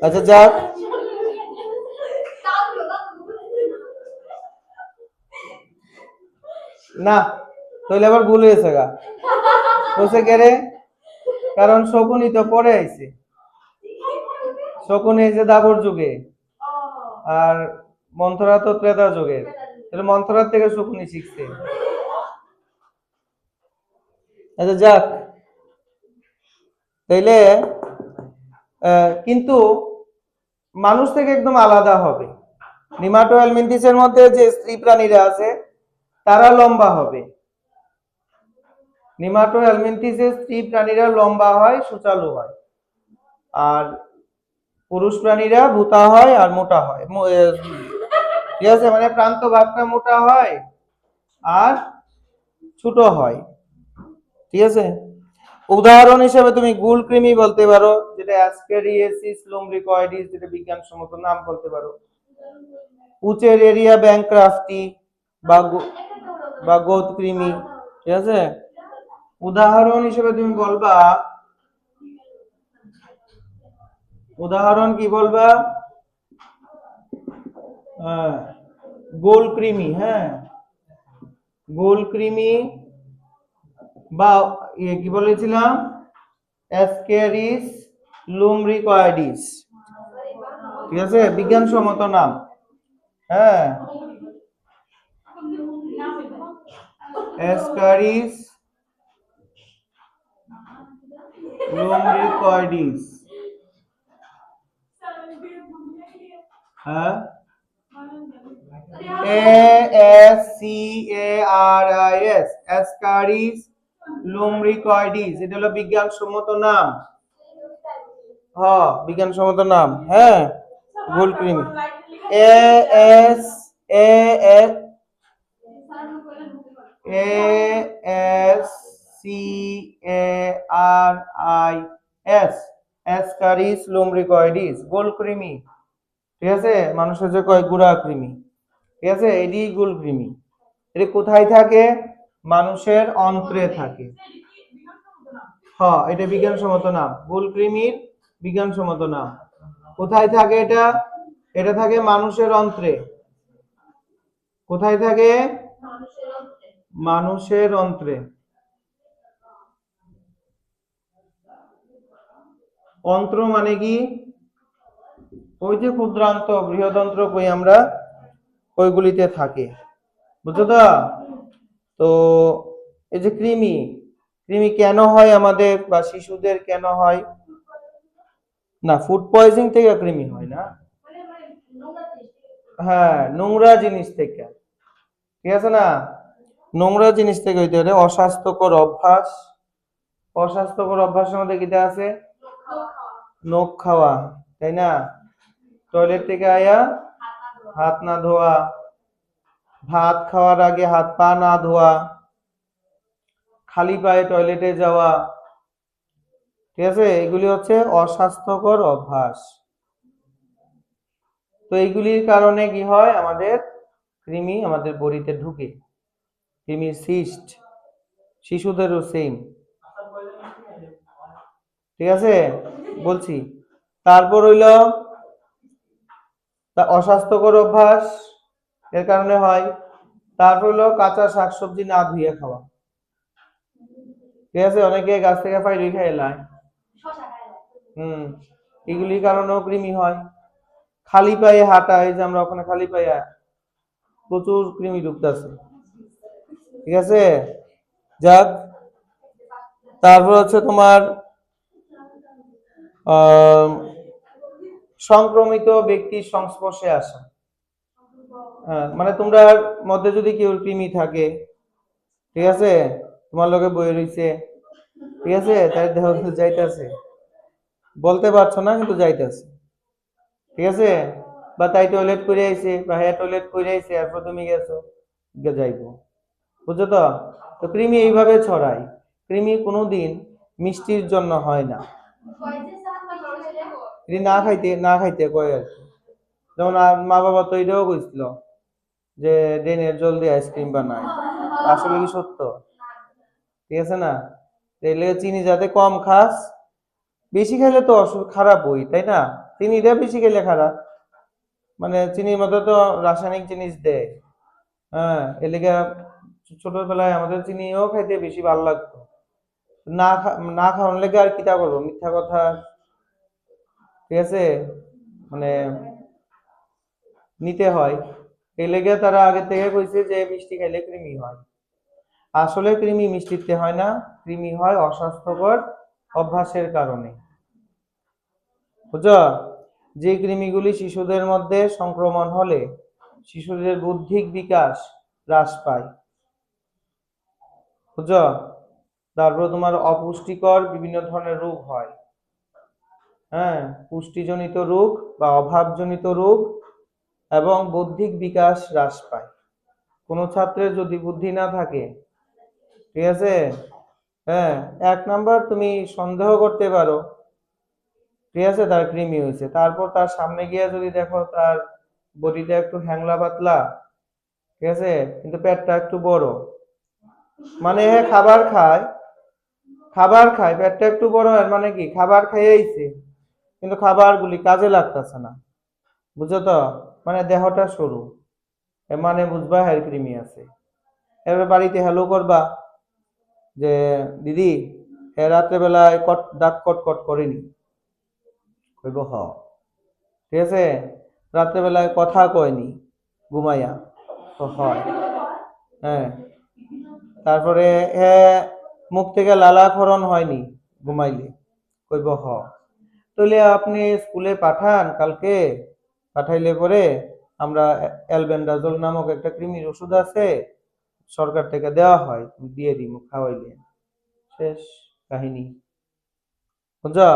আচ্ছা যাক, না তাহলে আবার ভুল হয়েছে গা। বলছে কে রে? কারণ শকুনি তো পরে আইছে, শকুনি এসে দাবর যুগে, আর মন্থরা তো ত্রেতা যুগের। তাহলে মন্থরার থেকে শকুনি শিখছে। আচ্ছা যাক, তাইলে কিন্তু মানুষ থেকে একদম আলাদা হবে। নিমাটোহেলমিনথিসের মধ্যে যে স্ত্রী প্রাণীরা আছে তারা লম্বা হবে, নিমাটো হেলমিনথিসের স্ত্রী প্রাণীরা লম্বা হয়, সুচালু হয়, আর পুরুষ প্রাণীরা ভূতা হয় আর মোটা হয়। ঠিক আছে, মানে প্রান্ত ভাগটা মোটা হয় আর ছোট হয়। ঠিক আছে, উদাহরণ হিসেবে তুমি গুলকৃমি বলতে পারো, যেটা অ্যাসকেরিয়েসিস লুমব্রিকয়েডিস, যেটা বিজ্ঞানসম্মত নাম বলতে পারো। উচেরেরিয়া ব্যাংক্রাফটি বা গোদকৃমি। ঠিক আছে, উদাহরণ হিসেবে তুমি বলবা, উদাহরণ কি বলবা? গোলকৃমি, হ্যাঁ, গোলকৃমি বা কি বলেছিলাম, অ্যাসকেরিস লুমব্রিকয়েডিস। ঠিক আছে, বিজ্ঞানসম্মত নাম। হ্যাঁ, অ্যাসকেরিস লুমব্রিকয়েডিস। হ্যাঁ, ASCARIS, অ্যাসকারিস লুমব্রিকয়েডিস, এটা হলো বিজ্ঞানসম্মত নাম। হ্যাঁ, বিজ্ঞানসম্মত নাম। হ্যাঁ, গোলকৃমি। ASCARIS, ascaris লুমব্রিকয়েডিস, গোলকৃমি। ঠিক আছে, মানুষের যে কয় গুড়া কৃমি। ঠিক আছে, এটি গোলকৃমি। এটি কোথায় থাকে? মানুষের অন্ত্রে থাকে। হ্যাঁ, এটা বিজ্ঞানসম্মত নাম, গোলকৃমির বিজ্ঞানসম্মত নাম। কোথায় থাকে এটা? এটা থাকে মানুষের অন্ত্রে। কোথায় থাকে? মানুষের অন্ত্রে। অন্ত্র মানে কি? ওই যে ক্ষুদ্রান্ত বৃহদন্ত্র কই আমরা, ওইগুলিতে থাকে। বুঝছো তো? তো এই যে কৃমি, কৃমি কেন হয় আমাদের বা শিশুদের কেন হয়? না, ফুড পয়জনিং থেকে কৃমি হয় না। হ্যাঁ, নোংরা জিনিস থেকে। ঠিক আছে না, নোংরা জিনিস থেকে হইতে পারে। অস্বাস্থ্যকর অভ্যাস, অস্বাস্থ্যকর অভ্যাসের মধ্যে কিটা আছে? নখ খাওয়া, তাই না? টয়লেট থেকে আয়া হাত না ধোয়া, ভাত খাওয়ার আগে হাত পা না ধোয়া, খালি পায়ে টয়লেটে যাওয়া। ঠিক আছে, এগুলি হচ্ছে অস্বাস্থ্যকর অভ্যাস। তো এইগুলির কারণে কি হয়, আমাদের কৃমি আমাদের বডিতে ঢুকে, কৃমির সিস্ট। শিশুদেরও সেম। ঠিক আছে, বলছি। তারপর হইল অস্বাস্থ্যকর অভ্যাস, এর কারণে হয়। তারপর হলো কাঁচা শাকসবজি না ধুয়ে খাওয়া। ঠিক আছে, অনেকে গাছ থেকে পাইলে খেয়ে এলায়। এগুলির কারণেও কৃমি হয়। খালি পায়ে হাঁটা, এই যে আমরা ওখানে খালি পায়ে, প্রচুর কৃমি ঢুকতেছে। ঠিক আছে, যাক। তারপর হচ্ছে তোমার সংক্রমিত ব্যক্তির সংস্পর্শে আসা। মানে তোমরা মধ্যে যদি কেউ কৃমি থাকে, ঠিক আছে, তোমার লোকে বই রইছে, ঠিক আছে, তাই দেহ যাইতেছে, বলতে পারছো না কিন্তু যাইতেছে। ঠিক আছে, বা তাই টয়লেট করে আইছে বা হ্যাঁ টয়লেট করে আইছে, এরপর তুমি গেছো, যাইবো। বুঝছো তো? তো কৃমি এইভাবে ছড়ায়। কৃমি কোনোদিন মিষ্টির জন্য হয় না। না খাইতে কয় আর কি। যেমন মা বাবা তো এটাও কইছিল যে ড্রেনের জল দিয়ে আইসক্রিম বানায়, আসলে কি সত্য? ঠিক আছে না, তাইলে চিনি যাতে কম খাস। বেশি খেলে তো খারাপ হই, তাই না? চিনিটা বেশি খেলে খারাপ, মানে চিনির মধ্যে তো রাসায়নিক জিনিস দেয়। হ্যাঁ, এলাকা ছোটবেলায় আমাদের চিনিও খাইতে বেশি ভালো লাগতো। না খাওয়ার লেগে আর কিটা করবো, মিথ্যা কথা। ঠিক আছে, মানে নিতে হয়। এই লেগে তারা আগে থেকে কইছে যে মিষ্টি খাইলে কৃমি হয়। আসলে কৃমি মিষ্টিতে হয় না, কৃমি হয় অস্বাস্থ্যকর অভ্যাসের কারণে। বুঝছো? যে কৃমিগুলি শিশুদের মধ্যে সংক্রমণ হলে শিশুদের বৌদ্ধিক বিকাশ হ্রাস পায়। বুঝছো? তারপর তোমার অপুষ্টিকর বিভিন্ন ধরনের রোগ হয়, হ্যাঁ, পুষ্টিজনিত রোগ বা অভাবজনিত রোগ, এবং বৌদ্ধিক বিকাশ হ্রাস পায়। কোনো ছাত্রের যদি বুদ্ধি না থাকে, ঠিক আছে, হ্যাঁ, 1 নাম্বার তুমি সন্দেহ করতে পারো, ঠিক আছে, তার কৃমি হয়েছে। তারপর তার সামনে গিয়ে যদি দেখো তার বডিটা একটু হ্যাংলা পাতলা, ঠিক আছে, কিন্তু পেটটা একটু বড়, মানে হ্যাঁ খাবার খায় পেটটা একটু বড় হয়, মানে কি খাবার খাইয়েছে কিন্তু খাবারগুলি কাজে লাগতেছে না, বুঝছো তো, মানে দেহটা সরু, এর মানে বুঝবা হ্যাঁ কৃমি আছে। এবার বাড়িতে হ্যালো করবা যে দিদি রাত্রেবেলায় দাঁত কটকট করেনি, কইব হ, ঠিক আছে, রাত্রেবেলায় কথা কয়নি ঘুমাইয়া, তো হয়, হ্যাঁ, তারপরে হ্যাঁ মুখ থেকে লালাক্ষরণ হয়নি ঘুমাইলে, কইব হ। তাহলে আপনি স্কুলে পাঠান কালকে, পাঠাইলে পরে আমরা অ্যালবেন্ডাজোল নামক একটা কৃমির ওষুধ আছে, সরকার থেকে দেওয়া হয়, দিয়ে দিব, খাওয়াইলে শেষ কাহিনী, বুঝছো।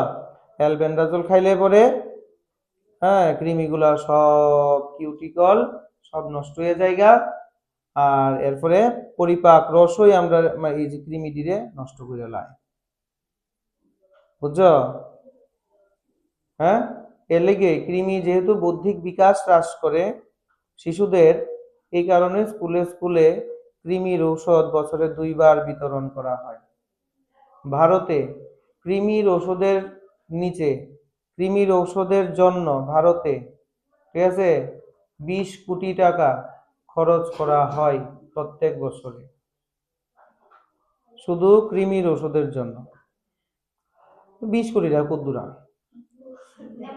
অ্যালবেন্ডাজোল খাইলে পরে হ্যাঁ কৃমিগুলা সব কিউটিকল সব নষ্ট হয়ে যায়গা, আর এরপরে পরিপাক রসই আমরা এই যে কৃমি দিলে নষ্ট করে লাই, বুঝছো, হ্যাঁ। এর লেগে কৃমি যেহেতু বৌদ্ধিক বিকাশ হ্রাস করে শিশুদের, এই কারণে স্কুলে স্কুলে কৃমির ঔষধ বছরে 2 বার বিতরণ করা হয়। ভারতে কৃমির ওষুধের নিচে কৃমির ঔষধের জন্য ভারতে, ঠিক আছে, 20 কোটি টাকা খরচ করা হয় প্রত্যেক বছরে, শুধু কৃমির ওষুধের জন্য। 20 কোটি টাকা কুদ্দুরা,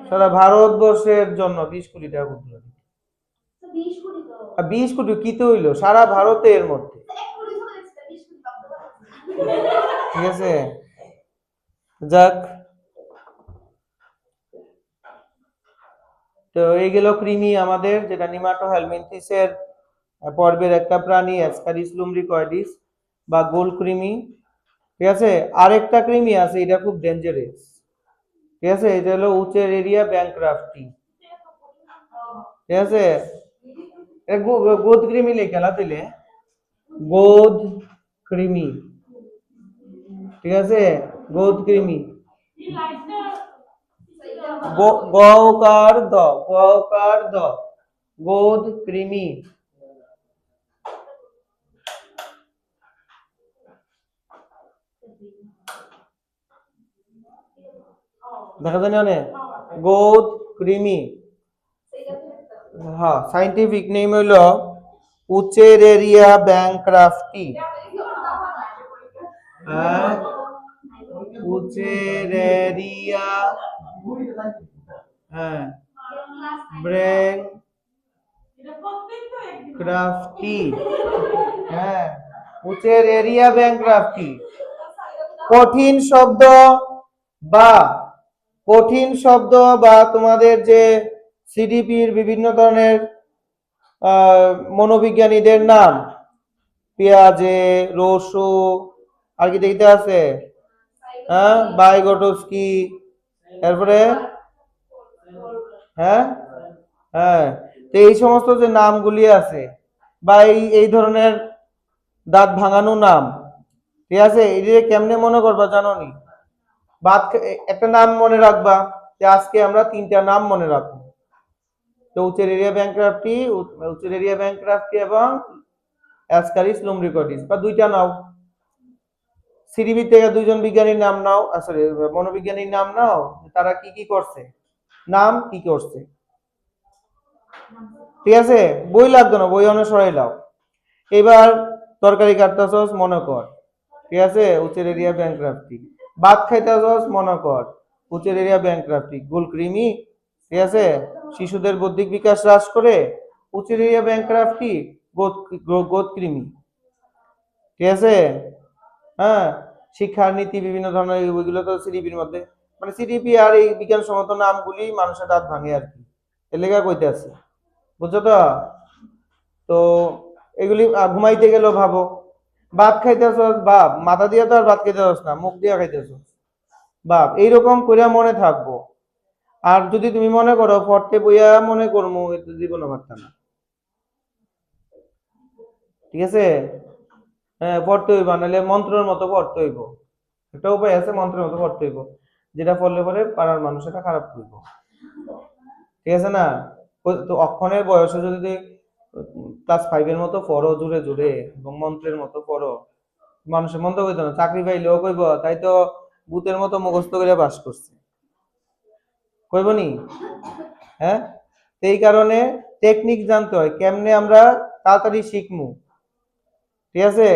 সারা ভারতবর্ষের জন্য 20 কোটি টাকা কুদ্দুরা, 20 কোটি কি তো হইলো সারা ভারতের মধ্যে, ঠিক আছে, যাক। তো এই গেল কৃমি আমাদের, যেটা নিমাটোহেলমিনথিসের পর্বের একটা প্রাণী, অ্যাসকারিস লুমব্রিকয়েডিস বা গোল কৃমি, ঠিক আছে। আরেকটা কৃমি আছে, এটা খুব ডেঞ্জারাস, ঠিক আছে, এটা হলো উচেরেরিয়া ব্যাংক্রাফটি, ঠিক আছে, গোদ কৃমি লেখা তুলে, গোদ কৃমি, ঠিক আছে, গোদ কৃমি, গকার দ গোদ কৃমি, দেখা যায় না গোদ কৃমি, হ্যাঁ, সাইন্টিফিক নেম হলো উচেরেরিয়া ব্যাংক্রাফটি, উচেরেরিয়া, হ্যাঁ, ব্যাংক্রাফটি, হ্যাঁ, উচেরেরিয়া ব্যাংক্রাফটি। কঠিন শব্দ বা তোমাদের যে সিডিপির বিভিন্ন ধরনের মনোবিজ্ঞানীদের নাম, পেঁয়াজে, রসু, আর কি দেখতে আছে, হ্যাঁ, বাইগটস্কি, তারপরে হ্যাঁ, হ্যাঁ, তো এই সমস্ত যে নামগুলি আছে বা এই ধরনের দাঁত ভাঙানো নাম, ঠিক আছে, এই যে কেমনে মনে করবা জানো নি, একটা নাম মনে রাখবা, যে আজকে আমরা 3টা নাম মনে রাখবো, তো উচেরেরিয়া ব্যাংক্রাফটি এবং অ্যাসকারিস লুমব্রিকয়েডিস, বা 2টা নাও, সিডিবি থেকে 2জন বিজ্ঞানীর নাম নাও, সরি মনোবিজ্ঞানীর নাম নাও, তারা কি কি করছে, নাম কি করছে, ঠিক আছে, বই লাগতো না, বই অনুসরাই লাও। এবার তরকারি কাটতেছস মনে কর, ঠিক আছে, উচেরেরিয়া ব্যাংক্রাফটি, ভাত খাইতেছস মনে কর, উচেরেরিয়া ব্যাংক্রাফটি, গোল কৃমি, ঠিক আছে, শিশুদের বৌদ্ধিক বিকাশ হ্রাস করে, উচেরেরিয়া ব্যাংক্রাফটি, গোদ কৃমি, ঠিক আছে, হ্যাঁ। শিক্ষার নীতি বিভিন্ন ধরনের ওইগুলো তো সিডিপির মধ্যে, মানে সিডিপি আর এই বিজ্ঞানসম্মত নামগুলি মানুষের দাঁত ভাঙে আর কি, এর লেগা কইতে আছে, বুঝছো তো। তো এগুলি ঘুমাইতে গেলেও ভাবো, ভাত খাইতেছস বাপ, মাথা দিয়ে তো আর ভাত খাইতেছস না, মুখ দিয়ে খাইতেছস বাপ, এইরকম করে মনে থাকবো। আর যদি তুমি মনে করো পড়তে বইয়া মনে করবো, এটা জীবনে পারতাম না। ঠিক আছে? হ্যাঁ, পড়তে হইব, নাহলে মন্ত্রের মতো পড়তে হইব। একটা উপায় আছে, মন্ত্রের মতো পড়তে হইব, যেটা পড়লে পরে পাড়ার মানুষ এটা খারাপ করবো। ঠিক আছে না? তো অক্ষণের বয়সে যদি ক্লাস 5 এর মতো পড়ো জুড়ে জুড়ে এবং মন্ত্রের মতো পড়ো, মানুষের মন্দ কইতো না, চাকরি পাইলেও কইব তাই তো ভূতের মতো মুখস্থ করে পাস করছে, কইব নি? হ্যাঁ, এই কারণে টেকনিক জানতে হয় কেমনে আমরা তাড়াতাড়ি শিখমু। ঠিক আছে?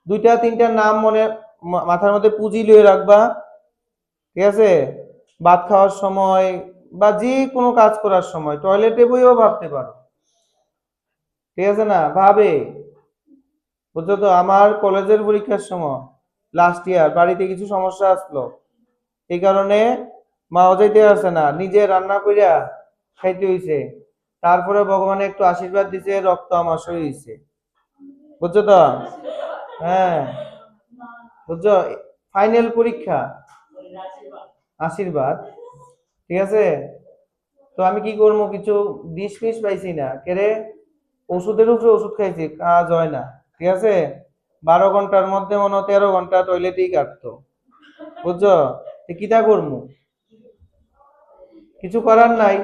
দুইটা তিনটা নাম মনে মাথার মধ্যে পুঁজি লয়ে রাখবা। ঠিক আছে? ভাত খাওয়ার সময় বা যে কোনো কাজ করার সময় টয়লেটে বইও ভাবতে পারো। ঠিক আছে না? ভাবে, বুঝছো তো? আমার কলেজের পরীক্ষার সময় লাস্ট ইয়ার বাড়িতে কিছু সমস্যা আসলো, এই কারণে মা যাইতে আসে না, নিজে রান্না কইরা খাইতে হইছে। তারপরে ভগবানে একটু আশীর্বাদ দিছে, রক্ত আমার সই হইছে। বুঝছো তো? হ্যাঁ, বুঝছো? ফাইনাল পরীক্ষা, আশীর্বাদ। ঠিক আছে? তো আমি কি করবো, কিছু বিষ ফিস পাইছি না, কেরে ওষুধের উপরে ওষুধ খাইছি, কাজ হয় না। ঠিক আছে? 12 ঘন্টার মধ্যে মনে হয় 13 ঘন্টা টয়লেটেই কাটতো। বুঝছো? কিতা করবো, কিছু করার নাই।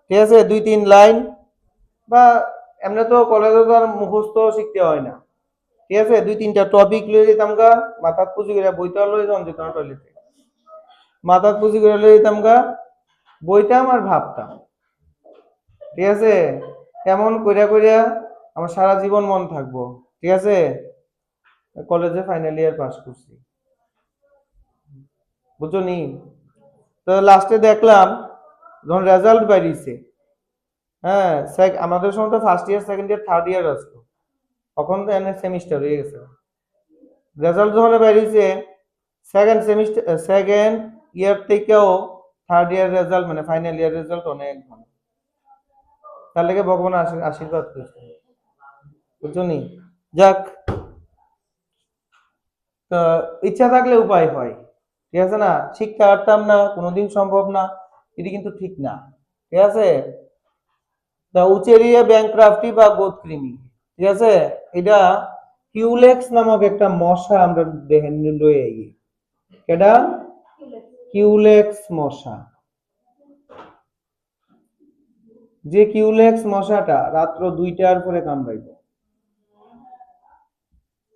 ঠিক আছে? 2-3 লাইন বা এমনি তো কলেজে তো আর মুখস্থ শিখতে হয় না। ঠিক আছে? 2-3টা টপিক লয়ে যেতাম গা, মাথার পুঁজি করে বইটা লয়ে যখন যেতাম টয়লেটে, মাথার পুঁজি করে লয়ে যেতাম গা, বইতাম আর ভাবতাম। ঠিক আছে? কেমন কইরা কইরা আমার সারা জীবন মন থাকবো। ঠিক আছে? কলেজে ফাইনাল ইয়ার পাস করছি। বুঝছো নি? তো লাস্টে দেখলাম যখন রেজাল্ট বাইরিছে, হ্যাঁ, আমাদের সময় তো first year second year third year আসতো, তখন তো এনে সেমিস্টার হয়ে গেছে। রেজাল্ট যখন বাইরিছে, সেকেন্ড সেমিস্টার সেকেন্ড ইয়ার থেকেও থার্ড ইয়ার রেজাল্ট মানে ফাইনাল ইয়ার রেজাল্ট অনেক ভালো। তার লেগে ভগবান আশীর্বাদ করছে। বুঝছো নি? যাক, ইচ্ছা থাকলে উপায় হয়। ঠিক আছে না? শিখতে পারতাম না, কোনোদিন সম্ভব না, এটি কিন্তু ঠিক না। ঠিক আছে? দা উচেরিয়া ব্যাংক্রাফটি বা গোদকৃমি, ঠিক আছে, এটা কিউলেক্স নামক একটা মশা আমরা দেখে লয়ে আই। এটা কিউলেক্স মশা। যে কিউলেক্স মশাটা রাত্র 2টার পরে কামড়াইব।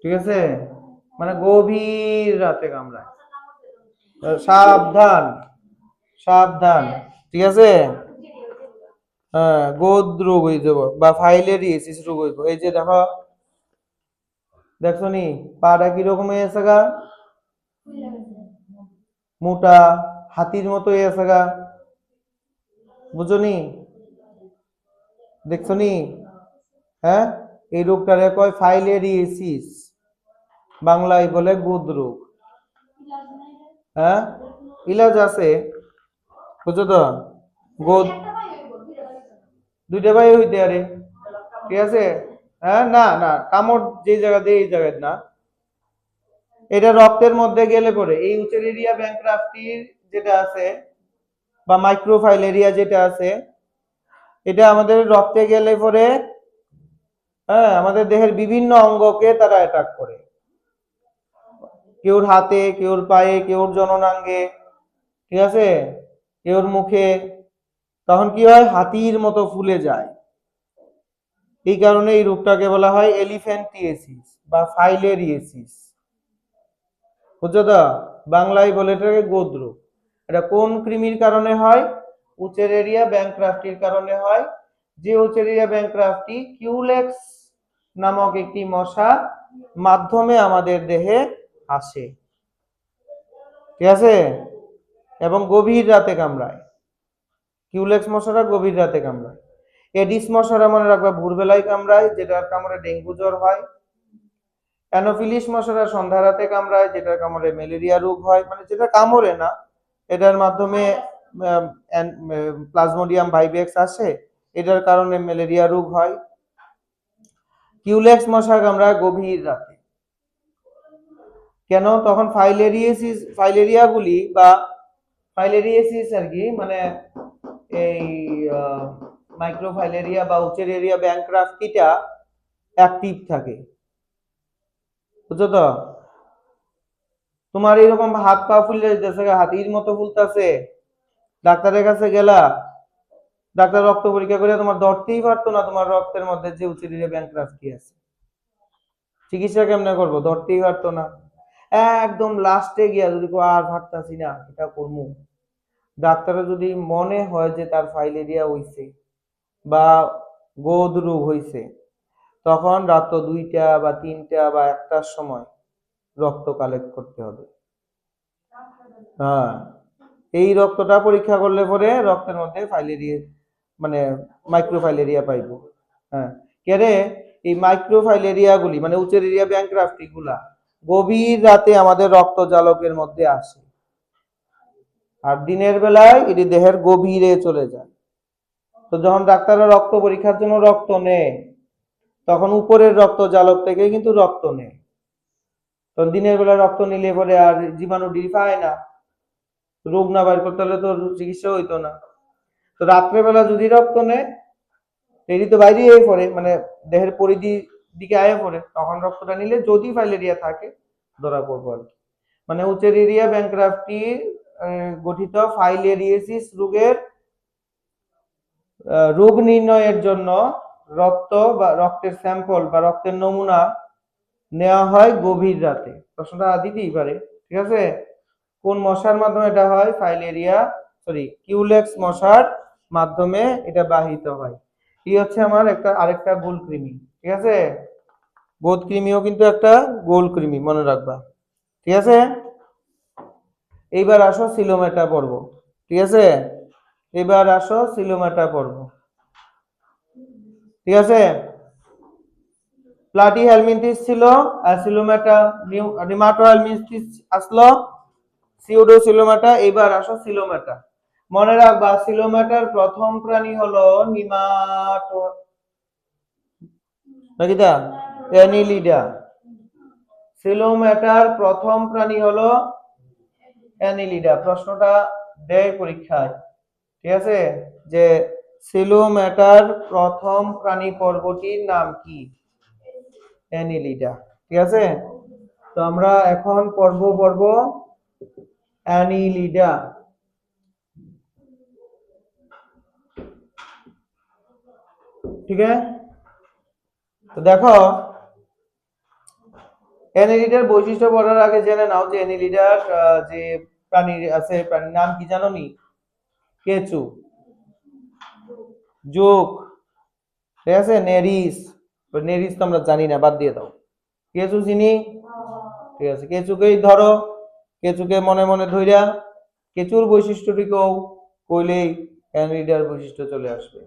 ঠিক আছে? মানে গভীর রাতে কামড়ায়। সাবধান, সাবধান। ঠিক আছে? হ্যাঁ, গোদ রোগ হয়ে যাব বা ফাইলেরিয়াসিস রোগ হইব। এই যে দেখো, দেখছো নি পাটা কিরকম হয়েছে গা, মোটা হাতির মতো হয়েছে গা। বুঝো নি? দেখছো নি? হ্যাঁ, এই রোগটারে কয় ফাইলেরিয়াসিস, বাংলায় বলে গোদ রোগ। হ্যাঁ, ইলাজ আছে, বুঝছো তো? গোদ দুইটা ভাই হইতে আরে। ঠিক আছে? হ্যাঁ, না না, কামড় যে জায়গা দিয়ে এই জায়গায় না, এটা রক্তের মধ্যে গেলে পরে এই উচেরিয়া ব্যাংক্রাফটির যেটা আছে বা মাইক্রোফাইলেরিয়া যেটা আছে, এটা আমাদের রক্তে গেলে পরে, হ্যাঁ, আমাদের দেহের বিভিন্ন অঙ্গকে তারা অ্যাটাক করে। কেউর হাতে, কেউর পায়ে, কেউর জননাঙ্গে। ঠিক আছে? কেউর মুখে। তখন কি হয়, হাতির মতো ফুলে যায়। এই কারণে এই রোগটাকে বলা হয় এলিফ্যান্টিয়েসিস বা ফাইলেরিয়েসিস। বুঝছো তো? বাংলায় বলে এটাকে গোদ রোগ। এটা কোন কৃমির কারণে হয়? উচেরিয়া ব্যাংক্রাফটির কারণে হয়। যে উচেরিয়া ব্যাংক্রাফটি কিউলেক্স নামক একটি মশা মাধ্যমে আমাদের দেহে আসে। ঠিক আছে? এবং গভীর রাতে কামড়ায়। কিউলেক্স মশারা গভীর রাতে কামড়ায়। এডিস মশারা মনে রাখবা ভোরবেলায় কামড়ায়, যেটার কামড়ে ডেঙ্গু জ্বর হয়। অ্যানোফিলিস মশারা সন্ধ্যা রাতে কামড়ায়, যেটার কামড়ে ম্যালেরিয়া রোগ হয়, মানে যেটা কামড়ে না, এটার মাধ্যমে প্লাজমোডিয়াম ভাইভেক্স আসে, এটার কারণে ম্যালেরিয়া রোগ হয়। কিউলেক্স মশা কামড়ায় গভীর রাতে। কেন? তখন ফাইলেরিয়াগুলি বা ফাইলেরিয়াসিস আর কি, মানে এই মাইক্রোফাইলেরিয়া বা উচেরেরিয়া ব্যাংক্রাফটিটা অ্যাক্টিভ থাকে, বুঝছো তো? তোমার এরকম হাত পা ফুলে যেতেছে, হাতির মতো ফুলতেছে, ডাক্তারের কাছে গেলা, ডাক্তার রক্ত পরীক্ষা করে তোমার ধরতেই পারতো না তোমার রক্তের মধ্যে যে উচেরিয়া ব্যাংক্রাফটি আছে। চিকিৎসা কেমনে করবো? ধরতেই পারতো না। একদম লাস্টে গিয়া যদি আর ভাবতাছি না এটা করবো, ডাক্তারের যদি মনে হয় যে তার ফাইলেরিয়া হইছে বা গোদ রোগ হইছে, তখন রাত 2টা বা 3টা বা 1টার সময় রক্ত কালেক্ট করতে হবে। হ্যাঁ, এই রক্তটা পরীক্ষা করলে পরে রক্তের মধ্যে ফাইলেরিয়া মানে মাইক্রোফাইলেরিয়া পাইবো। হ্যাঁ, কেরে এই মাইক্রোফাইলেরিয়া গুলি মানে উচেরিয়া ব্যাংক্রাফটি গুলা গভীর রাতে আমাদের রক্ত জালকের মধ্যে আসে, আর দিনের বেলায় এটি দেহের গভীরে চলে যায়। তো যখন ডাক্তাররা রক্ত পরীক্ষার জন্য রক্ত নেয়, তখন উপরের রক্ত জালক থেকে কিন্তু রক্ত নেয়। তো দিনের বেলা রক্ত নিলে পরে আর জীবাণু পায় না, রোগ না বাইর করতে হলে তো চিকিৎসা হইতো না। তো রাত্রেবেলা যদি রক্ত নেয়, এটি তো বাইরে পড়ে, মানে দেহের পরিধি দিকে আয়ে পড়ে, তখন রক্তটা নিলে যদি ফাইলেরিয়া থাকে ধরা পড়বো আর কি। মানে উচেরিয়া ব্যাংক্রাফটি গঠিত ফাইলেরিয়াসিস রোগের রোগ নির্ণয়ের জন্য রক্ত বা রক্তের স্যাম্পল বা রক্তের নমুনা নেওয়া হয় গভীর রাতে। প্রশ্নটা দিতেই পারে, ঠিক আছে? কোন মশার মাধ্যমে এটা হয়? কিউলেক্স মশার মাধ্যমে এটা বাহিত হয়। এই হচ্ছে আমার আরেকটা গোল কৃমি, ঠিক আছে? গোদ কৃমিও কিন্তু একটা গোল কৃমি, মনে রাখবা, ঠিক আছে? এইবার আসো সিলোমেটা পর্ব, ঠিক আছে? এবার আসো সিলোমেটা পর্ব, ঠিক আছে? প্লাটি হেলমিনথিস ছিল, সিলোমেটা নিমাটো হেলমিনথিস আসলো, সিউডো সিলোমেটা। এবার আসো সিলোমেটা। মনে রাখবা সিলোমেটার প্রথম প্রাণী হলো নিমাটো নাকিটা অ্যানিলিডা। সিলোমেটার প্রথম প্রাণী হলো অ্যানিলিডা। প্রশ্নটা দেয় পরীক্ষায়, ঠিক আছে, যে সিলোমেটার প্রথম প্রাণী পর্বটির নাম কি? অ্যানিলিডা, ঠিক আছে? তো আমরা এখন পর্ব অ্যানিলিডা। ঠিক আছে, তো দেখো অ্যানিলিডার বৈশিষ্ট্য পড়ার আগে জেনে নাও যে অ্যানিলিডার যে প্রাণী আছে, প্রাণীর নাম কি জানো নি? কেঁচু, জোক, ঠিক আছে, নেরিস। নেরিস তো আমরা জানি না, বাদ দিয়ে দাও। কেঁচু চিনি, ঠিক আছে, কেঁচুকেই ধরো, কেঁচুকে মনে মনে ধইরা কেঁচুর বৈশিষ্ট্যটি কইলেই অ্যানিলিডার বৈশিষ্ট্য চলে আসবে।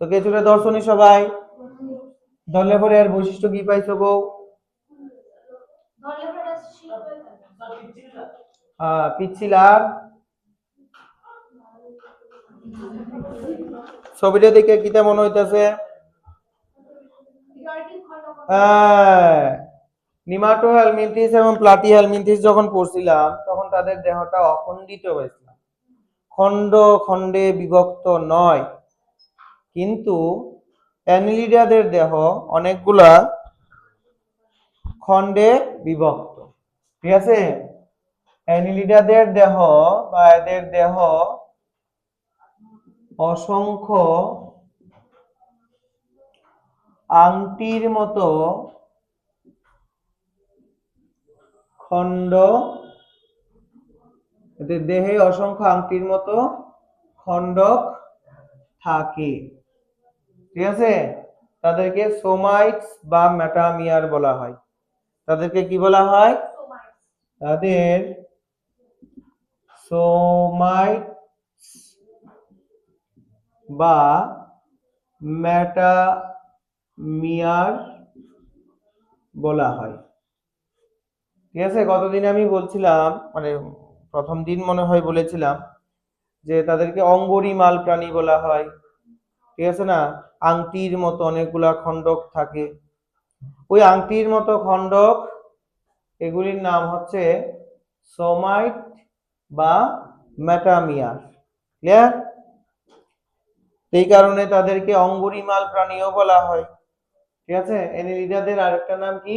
তো কেঁচুরে দর্শনী সবাই ধরলে পরে এর বৈশিষ্ট্য কি পাইছো গো? পিচ্ছিলার। ছবিটা দেখে কিটা মনে হইতাছে? নিমাটো হেলমিনথিস এবং প্লাটি হেলমিনথিস যখন পড়ছিলাম তখন তাদের দেহটা অখণ্ডিত হয়েছিল, খণ্ড খণ্ডে বিভক্ত নয়। কিন্তু অ্যানিলিডাদের দেহ অনেকগুলা খণ্ডে বিভক্ত, ঠিক আছে? অ্যানিলিডাদের দেহ বা এদের দেহ অসংখ্য আংটির মতো খণ্ড, এদের দেহে অসংখ্য আংটির মতো খণ্ডক থাকে, ঠিক আছে? তাদেরকে সোমাইটস বা মেটামিয়ার বলা হয়। তাদেরকে কি বলা হয়? তাদের সোমাইটস বা মেটামিয়ার বলা হয়, ঠিক আছে? গতদিন আমি বলছিলাম, মানে প্রথম দিন মনে হয় বলেছিলাম যে তাদেরকে অঙ্গরিমাল প্রাণী বলা হয়, ঠিক আছে না? আংটির মতো অনেকগুলা খণ্ডক থাকে, ওই আংটির মতো খণ্ডক এগুলির নাম হচ্ছে সোমাইট বা মেটামিয়ার। ক্লিয়ার? এই কারণে তাদেরকে অঙ্গুরিমাল প্রাণীও বলা হয়। ঠিক আছে, অ্যানিলিডাদের আরেকটা নাম কি?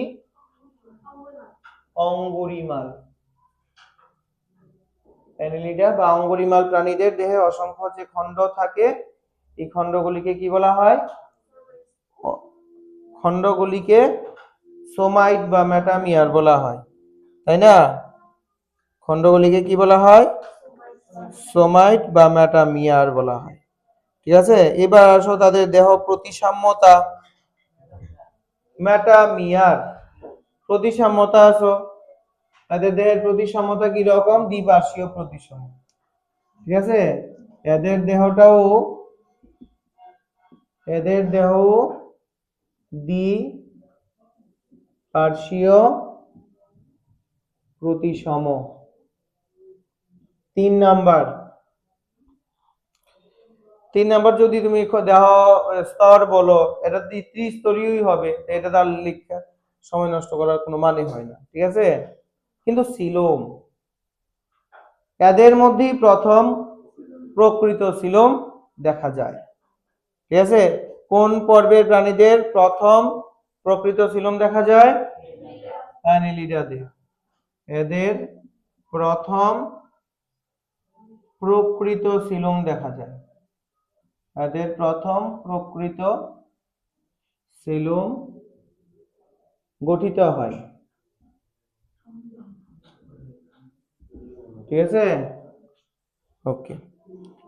অঙ্গুরিমাল। অ্যানিলিডা বা অঙ্গুরিমাল প্রাণীদের দেহে অসংখ্য যে খণ্ড থাকে, এই খণ্ডগুলিকে কি বলা হয়? খণ্ডগুলিকে সোমাইট বা মেটামিয়ার বলা হয়, তাই না? খণ্ডগুলিকে কি বলা হয়? সোমাইট বা মেটামিয়ার বলা হয়। ঠিক আছে, এবার আসো তাদের দেহ প্রতিসাম্যতা। মেটামিয়ার প্রতিসাম্যতা আসো, তাদের দেহের প্রতিসাম্যতা কি রকম? দ্বিপার্শ্বীয় প্রতিসম। ঠিক আছে, এদের দেহ দ্বিপার্শ্বীয় প্রতিসম। 3 নাম্বার যদি তুমি দেহ স্তর বলো, এটা ত্রিস্তরীয়ই হবে, এটা তার লিখা সময় নষ্ট করার কোনো মানে হয় না। ঠিক আছে, কিন্তু সিলোম, এদের মধ্যেই প্রথম প্রকৃত সিলোম দেখা যায়। ঠিক আছে, কোন পর্বের প্রাণীদের প্রথম প্রকৃত সিলোম দেখা যায়? অ্যানিলিডাদের। এদের প্রথম প্রকৃত সিলোম দেখা যায়, এদের প্রথম প্রকৃত সিলোম গঠিত হয়। ঠিক আছে, ওকে।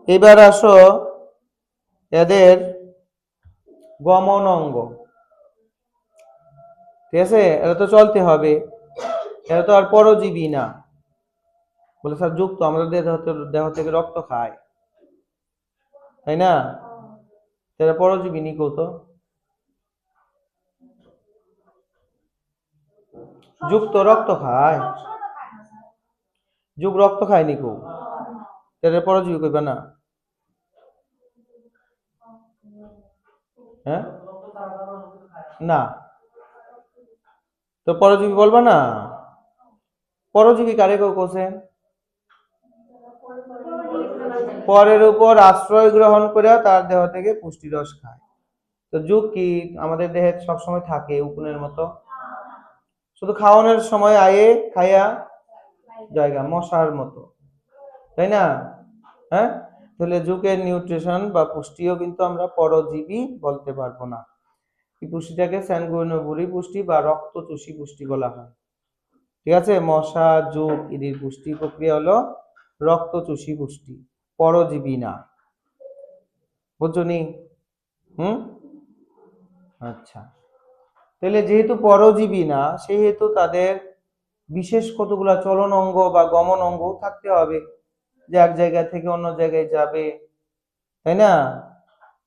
এবার আসো এদের গমন অঙ্গ। ঠিক আছে, এটা তো চলতে হবে, এটা তো আর পরজীবী না। বলে স্যার যুক্ত, আমাদের দেহ থেকে রক্ত খায়, তাই না? এটা পরজীবী নি কত? যুক্ত রক্ত খায়, যুগ রক্ত খায় নি কো, এটা পরজীবী কইবা না? হ্যাঁ, না তো পরজীবী বলবা না? পরজীবী কারে কেউ কোসে? পরের উপর আশ্রয় গ্রহণ করে তার দেহ থেকে পুষ্টিরস খায়। তো যুগ কি আমাদের দেহে সবসময় থাকে উকুনের মতো? শুধু খাওয়ানোর সময় আয়ে খাইয়া জায়গা, মশার মতো, তাই না? হ্যাঁ, তাহলে যুগের নিউট্রিশন বা পুষ্টিও কিন্তু আমরা পরজীবী বলতে পারবো না। এই পুষ্টিটাকে স্যানগুইনোভুরি পুষ্টি বা রক্তচোষী পুষ্টি বলা হয়। ঠিক আছে, মশা যুগ এদের পুষ্টি প্রক্রিয়া হলো রক্তচোষী পুষ্টি, পরজীবী না। বুঝছনি? আচ্ছা, তাহলে যেহেতু পরজীবী না, সেহেতু তাদের বিশেষ কতগুলা চলন অঙ্গ বা গমন অঙ্গ থাকতে হবে, যে এক জায়গা থেকে অন্য জায়গায় যাবে, তাই না?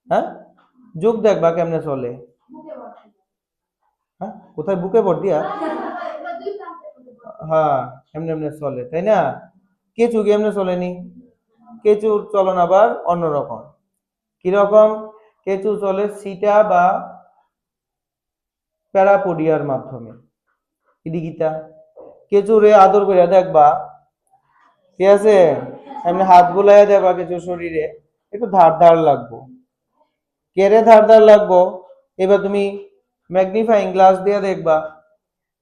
হ্যাঁ, যুগ দেখবা কেমনে চলে? হ্যাঁ, কোথায়? বুকে ভর দিয়া? হ্যাঁ, এমনি এমনি চলে, তাই না? কেঁচু কেমনে চলেনি? কেঁচুর চলন আবার অন্যরকম। কিরকম? কেঁচু চলে সিটা বা প্যারাপোডিয়ার মাধ্যমে। ইদিকিতা কেঁচুরে আদর করে দেখবা, ঠিক আছে, এমনি হাত বুলাইয়া দেবা কেঁচুর শরীরে, একটু ধার ধার লাগবো। কেড়ে ধার ধার লাগবো, এবার তুমি ম্যাগনিফাইং গ্লাস দিয়ে দেখবা,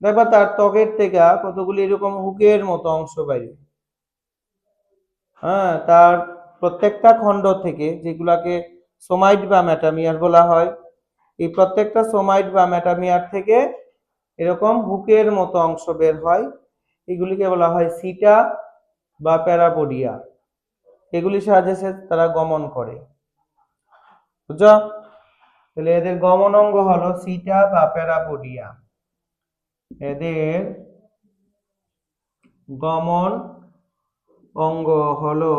দেখবা তার ত্বকের থেকে কতগুলি এরকম হুকের মতো অংশ বাইরে। হ্যাঁ, তার প্রত্যেকটা খণ্ড থেকে, যেগুলাকে সোমাইট বা মেটামিয়ার বলা হয়, এই প্রত্যেকটা সোমাইট বা মেটামিয়ার থেকে এরকম হুকের মতো অংশ বের হয়, এগুলিকে বলা হয় সিটা বা প্যারাপোডিয়া। এগুলির সাহায্যে তারা গমন করে। বুঝছো? তাহলে এদের গমন অঙ্গ হলো সিটা বা প্যারাপোডিয়া। এদের গমন অঙ্গ হলো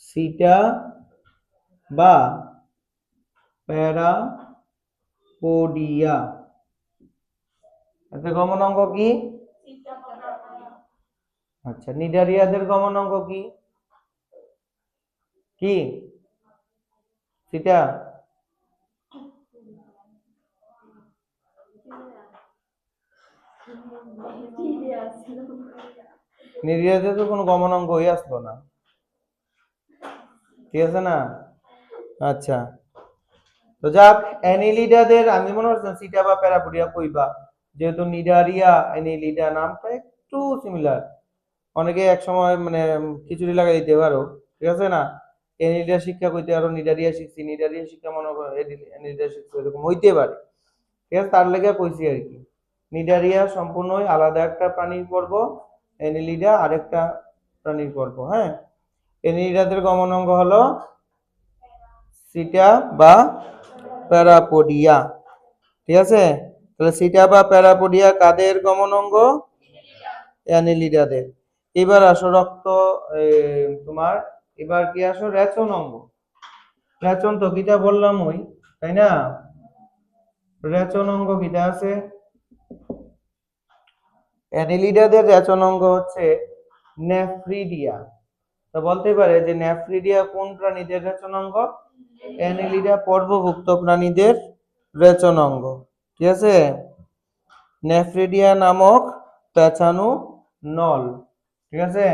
সিটা বা প্যারাপোডিয়া। এদের গমন অঙ্গ কি? আচ্ছা, নিডারিয়াদের গমন অঙ্গ কি? কি সিটা? নিরিয়াতে তো কোনো গমনাঙ্গ হয়ে আসলো না, ঠিক আছে না? আচ্ছা, তো যাক, অ্যানিলিডাদের আমি মনে হচ্ছে সিটা বা প্যারাপোডিয়া কইবা, যেহেতু নিডারিয়া অ্যানিলিডা নামটা একটু সিমিলার। অনেকে এক সময় মানে খিচুড়ি লাগাই দিতে পারো, ঠিক আছে না? অ্যানিলিডা শিক্ষা কইতে আরো নিডারিয়া শিখছি, নিডারিয়া শিক্ষা মনে করো অ্যানিলিডা শিখছি, এরকম হইতে পারে, ঠিক আছে? তার লেগে কইছি আর কি। নিডারিয়া সম্পূর্ণই আলাদা একটা প্রাণীর পর্ব, অ্যানিলিডা আরেকটা প্রাণীর পর্ব। হ্যাঁ, অ্যানিলিডাদের গমনাঙ্গ হলো সিটা বা প্যারাপোডিয়া, ঠিক আছে? তাহলে সিটা বা প্যারাপোডিয়া কাদের গমনাঙ্গ? অ্যানিলিডাদের। এবার আসো রক্ত তোমার, এবার কি আসো রেচন অঙ্গ। রেচন তো কিটা বললাম ওই, তাই না? রেচন অঙ্গ কিটা আছে? অ্যানিলিডাদের রেচন অঙ্গ হচ্ছে নেফ্রিডিয়া। তো বলতে পারে যে নেফ্রিডিয়া কোন প্রাণীদের রেচন অঙ্গ? অ্যানিলিডা পর্বভুক্ত প্রাণীদের রেচন অঙ্গ, ঠিক আছে? নেফ্রিডিয়া নামক পেঁচানো নল, ঠিক আছে?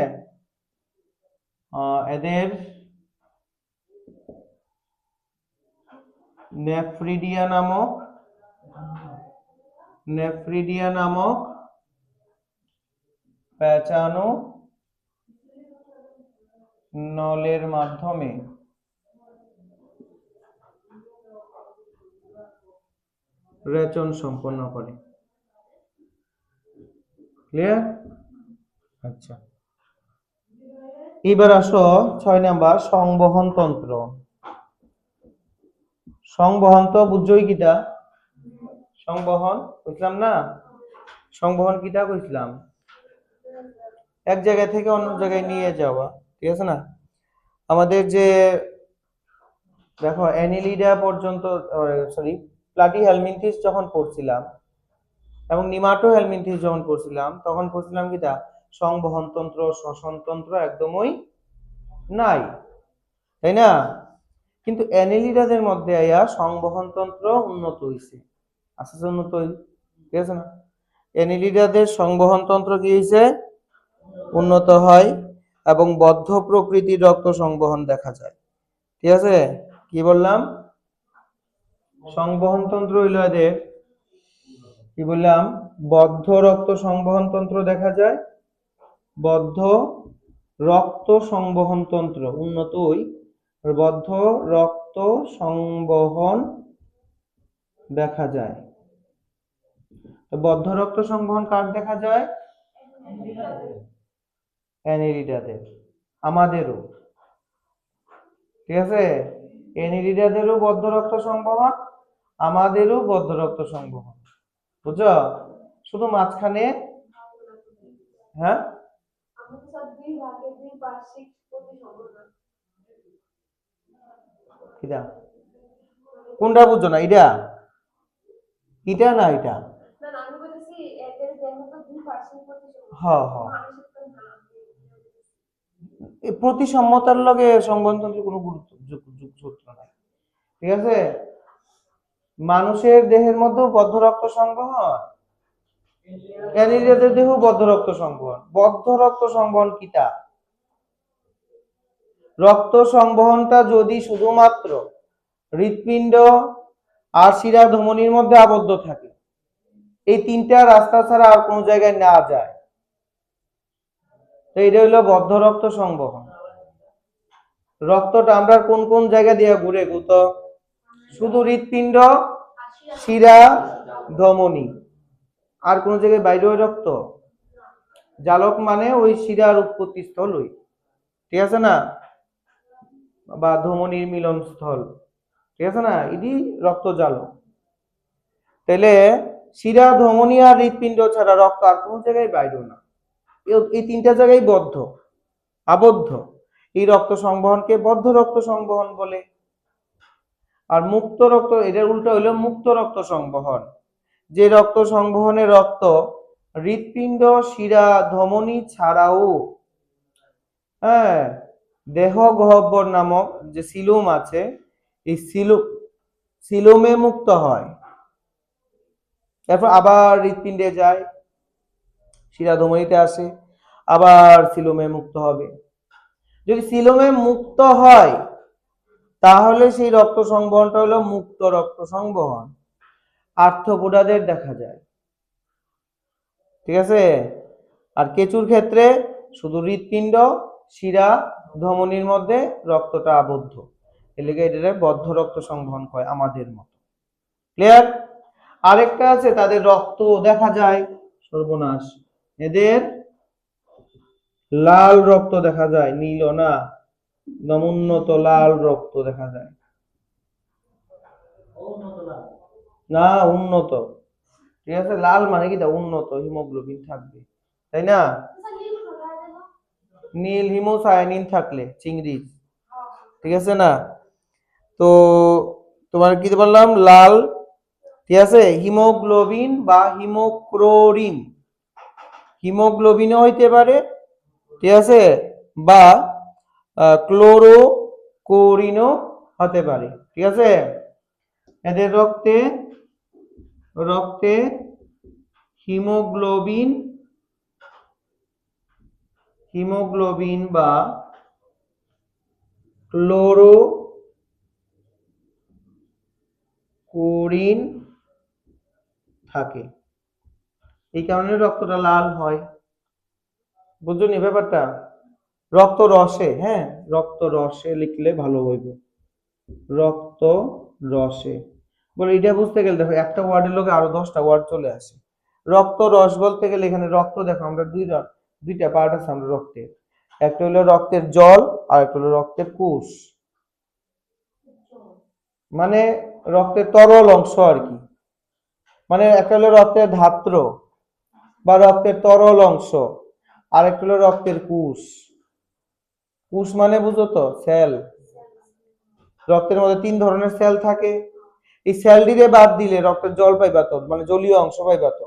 এদের নেফ্রিডিয়া নামক পেঁচানো নলের মাধ্যমে রেচন সম্পন্ন করে। ক্লিয়ার? আচ্ছা, এবার আসো 6 নাম্বার সংবহন তন্ত্র। সংবহন তো বুঝছই কিটা? সংবহন বুঝলাম না? সংবহন কিটা কইছিলাম? এক জায়গা থেকে অন্য জায়গায় নিয়ে যাওয়া, ঠিক আছে না? আমাদের যে দেখো অ্যানিলিডা পর্যন্ত, সরি, প্লাটি হেলমিনথিস যখন পড়ছিলাম এবং নিমাটো হেলমিনথিস যখন পড়ছিলাম, তখন পড়ছিলাম কিটা? সংবহন তন্ত্র, শ্বসন তন্ত্র একদমই নাই, তাই না? কিন্তু অ্যানিলিডাদের মধ্যে আয়া সংবহন তন্ত্র উন্নত হইছে, আস্তে আস্তে উন্নত হই, ঠিক আছে না? অ্যানিলিডাদের সংবহন তন্ত্র কি হইছে? উন্নত হয় এবং বদ্ধ প্রকৃতির রক্ত সংবহন দেখা যায়, ঠিক আছে? কি বললাম? সংবহন তন্ত্র হইল এদের, কি বললাম? বদ্ধ রক্ত সংবহন তন্ত্র দেখা যায়, বদ্ধ রক্ত সংবহন তন্ত্র উন্নত হই, বদ্ধ রক্ত সংবহন দেখা যায়। বদ্ধ রক্ত সংবহন কার দেখা যায়? অ্যানিলিডাদের, আমাদেরও, ঠিক আছে? অ্যানিলিডাদেরও বদ্ধ রক্ত সংবহন, আমাদেরও বদ্ধ রক্ত সংবহন, বুঝছো? শুধু মাঝখানে, হ্যাঁ, কিটা কোনটা বুঝছো না? এটা এটা না এটা, হ্যাঁ হ্যাঁ, প্রতিসম্মতার লগে সংবহনতন্ত্রের কোনো গুরুত্ব যুক্ত নাই, ঠিক আছে? মানুষের দেহের মধ্যে বদ্ধ রক্ত সংবহন, অ্যানিলিডাদের দেহ বদ্ধ রক্ত সংবহন। বদ্ধ রক্ত সংবহন কিটা? রক্ত সংবহনটা যদি শুধুমাত্র হৃৎপিণ্ড আর শিরা ধমনির মধ্যে আবদ্ধ থাকে, এই তিনটা রাস্তা ছাড়া আর কোনো জায়গায় না যায়, তো এটা হইলো বদ্ধ রক্ত সংবহন। রক্তটা আমরা কোন কোন জায়গা দিয়ে ঘুরে গুতো? শুধু হৃৎপিণ্ড, শিরা, ধমনী, আর কোন জায়গায় বাইরে ওই রক্ত? জালক মানে ওই শিরার উৎপত্তি স্থল, ওই, ঠিক আছে না? বা ধমনীর মিলন স্থল, ঠিক আছে না? এটি রক্ত জালক। তাহলে শিরা, ধমনী আর হৃৎপিণ্ড ছাড়া রক্ত আর কোন জায়গায় বাইরে না, এই তিনটা জায়গায় বদ্ধ, আবদ্ধ। এই রক্ত সংবহনকে বদ্ধ রক্ত সংবহন বলে। আর মুক্ত রক্ত, এটার উল্টো হইলো মুক্ত রক্ত সংবহন, যে রক্ত সংবহনে রক্ত হৃৎপিণ্ড, শিরা, ধমনী ছাড়াও, হ্যাঁ, দেহ গহ্বর নামক যে সিলুম আছে, এই সিলুমে মুক্ত হয়, তারপর আবার হৃৎপিণ্ডে যায়, শিরা ধমনীতে আসে, আবার সিলোমে মুক্ত হবে। যদি সিলোমে মুক্ত হয় তাহলে সেই রক্ত সংবহনটা হলো মুক্ত রক্ত সংবহন। আর্থ্রোপোডাদের দেখা যায়, ঠিক আছে। আর কেঁচুর ক্ষেত্রে শুধু হৃৎপিণ্ড, শিরা, ধমনীর মধ্যে রক্তটা আবদ্ধ, এর লেগে এটা বদ্ধ রক্ত সংবহন হয় আমাদের মতো। ক্লিয়ার? আরেকটা আছে, তাদের রক্ত দেখা যায়, সর্বনাশ, এদের লাল রক্ত দেখা যায়, নীল না, উন্নত লাল রক্ত দেখা যায়। না, উন্নত, ঠিক আছে। লাল মানে কি, উন্নত হিমোগ্লোবিন থাকবে, তাই না? নীল হিমোসায়ানিন থাকলে চিংড়ি, ঠিক আছে না? তো তোমার কি বললাম, লাল, ঠিক আছে। হিমোগ্লোবিন বা হিমোক্লোরিন, হিমোগ্লোবিনও হইতে পারে, ঠিক আছে, বা ক্লোরোকোরিনও হতে পারে, ঠিক আছে। এদের রক্তে রক্তে হিমোগ্লোবিন হিমোগ্লোবিন বা ক্লোরোকোরিন থাকে, এই কারণে রক্তটা লাল হয়। বুঝছো নি ব্যাপারটা? রক্ত রসে, হ্যাঁ, রক্ত রসে লিখলে ভালো হইবে, রক্ত রসে। বলে এটা বুঝতে গেলে দেখো, একটা ওয়ার্ডের লোকে আরো 10টা ওয়ার্ড চলে আসে। রক্ত রস বলতে গেলে এখানে রক্ত, দেখো আমরা দুইটা পার্ট আছে আমরা রক্তের, একটা হলো রক্তের জল আর একটা হলো রক্তের কোষ, মানে রক্তের তরল অংশ আর কি। মানে একটা হলো রক্তের ধাত্র বা রক্তের তরল অংশ, আর একটা হলো রক্তের কোষ। কোষ মানে বুঝো তো, সেল। রক্তের মধ্যে 3 ধরনের সেল থাকে, এই সেলটিকে বাদ দিলে রক্তের জল পাইবা তো, মানে জলীয় অংশ পাইবা তো।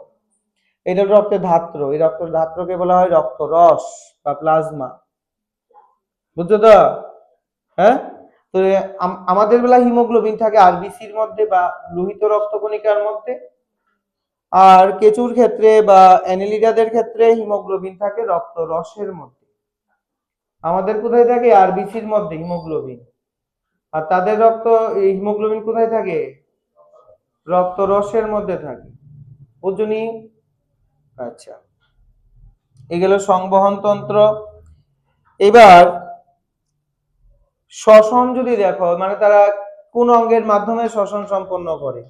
এটা রক্তের ধাত্র, এই রক্তের ধাত্রকে বলা হয় রক্ত রস বা প্লাজমা, বুঝছো তো? হ্যাঁ, তো আমাদের বেলা হিমোগ্লোবিন থাকে আরবিসির মধ্যে বা লোহিত রক্তকণিকার মধ্যে, আর কেঁচুর ক্ষেত্রে বা অ্যানেলিডাদের ক্ষেত্রে হিমোগ্লোবিন থাকে রক্ত রসের মধ্যে। আমাদের কোথায় থাকে? আরবিসির মধ্যে হিমোগ্লোবিন। আর তাদের রক্ত, এই হিমোগ্লোবিন কোথায় থাকে? রক্ত রসের মধ্যে থাকে, বুঝুনি? আচ্ছা, এগুলো সংবহন তন্ত্র। এবার শ্বসন যদি দেখো, মানে তারা কোন অঙ্গের মাধ্যমে শ্বসন সম্পন্ন করে?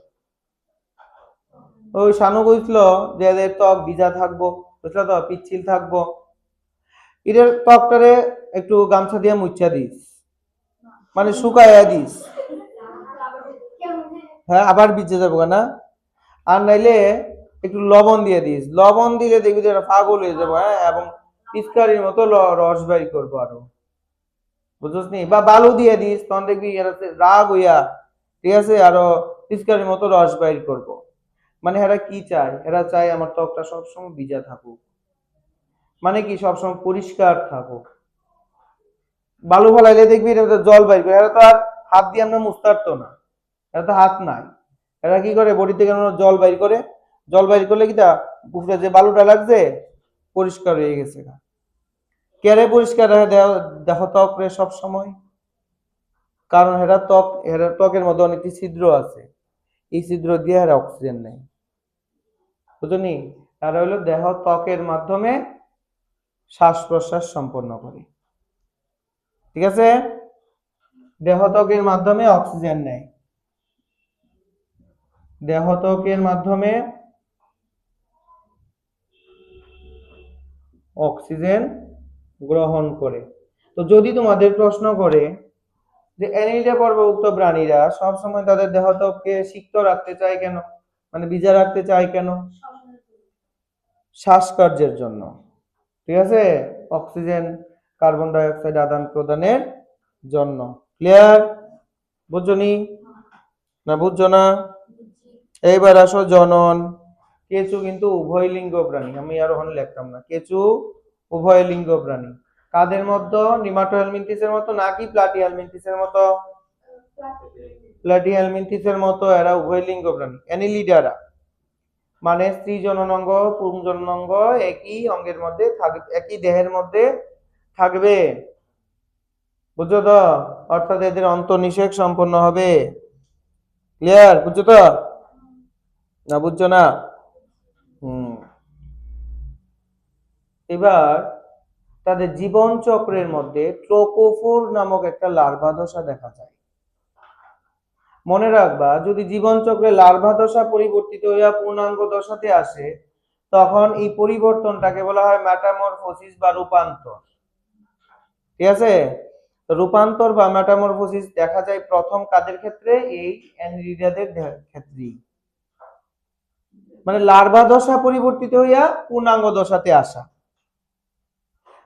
ওই শানু কইছিল যে এদের ত্বক ভিজা থাকবো, বুঝলো তো, পিচ্ছিল থাকবো, এদের ত্বকটারে একটু গামছা দিয়ে মুচ্ছা দিস, মানে শুকাইয়া দিস, হ্যাঁ, আবার ভিজে যাবো না। আর নাইলে একটু লবণ দিয়ে দিস, লবণ দিলে দেখবি যে পাগল হয়ে যাবো, হ্যাঁ, এবং পিচকারির মতো রস বাই করবো আরো, বুঝছিস নি? বা বালু দিয়ে দিস, তখন দেখবি রাগ হইয়া, ঠিক আছে, আরো পিচকারির মতো রস বাইর করবো। মানে এরা কি চায়? এরা চায় আমার ত্বকটা সবসময় ভিজা থাকুক, মানে কি সবসময় পরিষ্কার থাকুক। বালু ফেলাইলে দেখবি এটা জল বাইর করে, এরা তো আর হাত দিয়ে আমরা মুছতে পারতো না, এরা তো হাত নাই। এরা কি করে, বডি থেকে জল বাইর করে, জল বাইর করলে কি তা উপরে যে বালুটা লাগছে পরিষ্কার হয়ে গেছে। কেরে পরিষ্কার রাখে দেখো ত্বকরে সব সময়? কারণ এরা ত্বকের মধ্যে অনেকটি ছিদ্র আছে, এই ছিদ্র দিয়ে এরা অক্সিজেন নেয়, বুঝলি? তারা হলো দেহ ত্বকের মাধ্যমে শ্বাস প্রশ্বাস সম্পন্ন করে, ঠিক আছে। দেহ ত্বকের মাধ্যমে অক্সিজেন নেয়, দেহ ত্বকের মাধ্যমে অক্সিজেন গ্রহণ করে। তো যদি তোমাদের প্রশ্ন করে যে অ্যানিলিডা পর্বভুক্ত প্রাণীরা সবসময় তাদের দেহ ত্বককে সিক্ত রাখতে চায় কেন, মানে ভিজা রাখতে চায় কেন? শ্বাসকার্যের জন্য, ঠিক আছে, অক্সিজেন কার্বন ডাই অক্সাইড আদান প্রদানের জন্য। ক্লিয়ার? বুঝছনি না বুঝছো না? এইবার আসো জনন। কেঁচু কিন্তু উভয় লিঙ্গ প্রাণী, আমি আর ওখানে লিখতাম না, কেঁচু উভয় লিঙ্গ প্রাণী। কাদের মতো? নিমাটোহেলমিনথিসের মতো নাকি প্লাটিহেলমিনথিসের মতো? প্লাটিহেলমিনথিসের মতো, এরা উভয় লিঙ্গ প্রাণী, অ্যানিলিডারা। মানে স্ত্রী জননাঙ্গ পুংস জননাঙ্গ একই অঙ্গের মধ্যে থাকবে, একই দেহের মধ্যে থাকবে, বুঝছো তো? অর্থাৎ এদের অন্তর্নিষেক সম্পন্ন হবে। ক্লিয়ার? বুঝছো তো না? বুঝছো না? এবার তাদের জীবন চক্রের মধ্যে ট্রোকোফোর নামক একটা লার্ভা দশা দেখা যায়। মনে রাখবা, যদি জীবন চক্রে লার্ভা দশা পরিবর্তিত হইয়া পূর্ণাঙ্গ দশাতে আসে, তখন এই পরিবর্তনটাকে বলা হয় মেটামরফোসিস বা রূপান্তর। ঠিক আছে? রূপান্তর বা মেটামরফোসিস দেখা যায় প্রথম কাদের ক্ষেত্রে? এই অ্যানিলিডাদের ক্ষেত্রেই। মানে লার্ভা দশা পরিবর্তিত হইয়া পূর্ণাঙ্গ দশাতে আসা।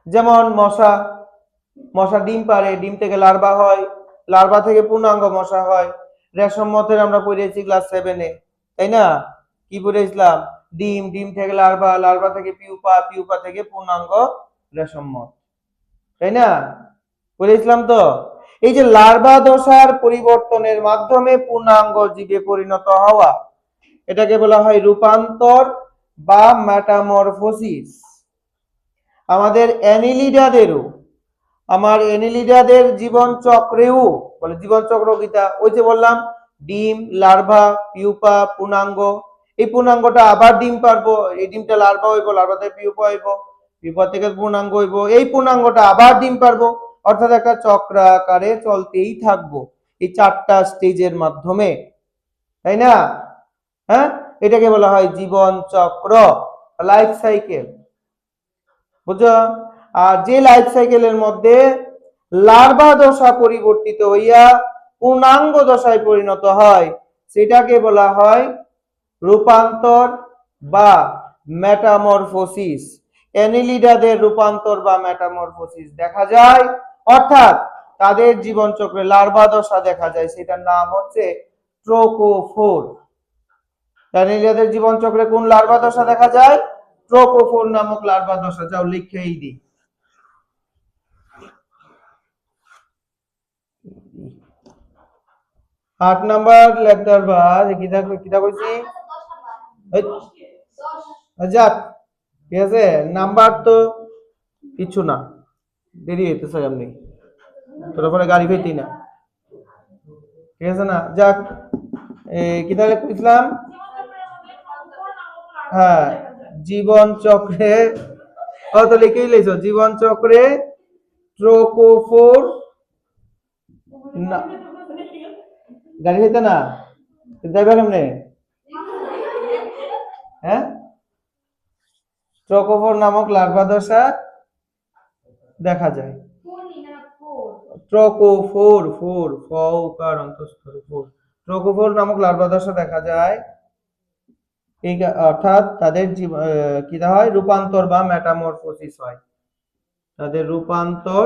যেমন মশা, মশা ডিম পারে, ডিম থেকে লার্ভা হয়, লার্ভা থেকে পূর্ণাঙ্গ মশা হয়। রেশম মতের আমরা পড়েছি ক্লাস 7-এ, তাই না? কি পড়েছিলাম? ডিম, ডিম থেকে লার্ভা, লার্ভা থেকে পিউপা, পিউপা থেকে পূর্ণাঙ্গ রেশম মত, তাই না? পড়েছিলাম তো। এই যে লার্ভা দশার পরিবর্তনের মাধ্যমে পূর্ণাঙ্গ জীবে পরিণত হওয়া, এটাকে বলা হয় রূপান্তর বা মেটামরফোসিস। আমাদের অ্যানিলিডাদেরও, আমার অ্যানিলিডাদের জীবন চক্রেও, বলে জীবন চক্র গীতা, ওই যে বললাম ডিম, লার্ভা, পিউপা, পূর্ণাঙ্গ। এই পূর্ণাঙ্গটা আবার ডিম পারবো, এই ডিমটা লার্ভা হইব, লার্ভা থেকে পিউপা হইব, পিউপা থেকে পূর্ণাঙ্গ হইব, এই পূর্ণাঙ্গটা আবার ডিম পারবো। অর্থাৎ একটা চক্রাকারে চলতেই থাকবো এই 4টা স্টেজের মাধ্যমে, তাই না? হ্যাঁ, এটাকে বলা হয় জীবন চক্র, লাইফ সাইকেল, বুঝছো? আর যে লাইফ সাইকেলের মধ্যে লার্ভা দশা পরিবর্তিত হইয়া পূর্ণাঙ্গ দশায় পরিণত হয়, সেটাকে বলা হয় রূপান্তর বা মেটামরফোসিস। অ্যানিলিডাদের রূপান্তর বা মেটামরফোসিস দেখা যায়, অর্থাৎ তাদের জীবন চক্রে লার্ভা দশা দেখা যায়, সেটার নাম হচ্ছে ট্রোকোফোর। অ্যানিলিডাদের জীবন চক্রে কোন লার্ভা দশা দেখা যায়? ট্রোকোফোর নামক লার্ভা দশা। যাও লিখেই দিই। 8 নাম্বার লেটার বা কিটা কইছি? যাক, ঠিক আছে, নাম্বার তো কিছু না, দেরি হইতেছে এমনি, তোর পরে গাড়ি পেতি না, ঠিক আছে না? যাক, কিটা লিখছিলাম? হ্যাঁ, জীবন চক্রে, তো লিখেই লাইছো, জীবন চক্রে ট্রোকোফোর না, গাড়ি হইতে না, যাইবা কেমনে? হ্যাঁ, ট্রোকোফোর নামক লার্ভা দশা দেখা যায়। ট্রোকোফোর, ফোর ফৌকার অন্তঃস্থ ফোর, ট্রোকোফোর নামক লার্ভা দশা দেখা যায়। এই অর্থাৎ তাদের কি হয়? রূপান্তর বা মেটামরফোসিস হয়। তাদের রূপান্তর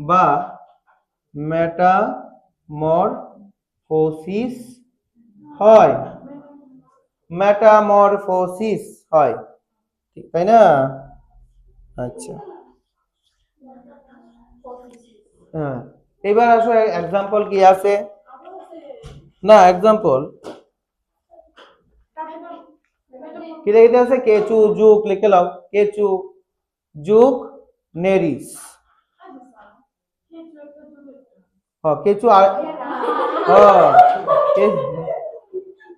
বা মেটামরফোসিস হয়, মেটামরফোসিস হয়, ঠিক তাই না? আচ্ছা, হ্যাঁ, এবার আসো এক্সাম্পল কি আছে না? এক্সাম্পল কি লিখতে আছে? কেচু যুগ লিখে লাও, কেচু যুগ নেরিস। কেচু আর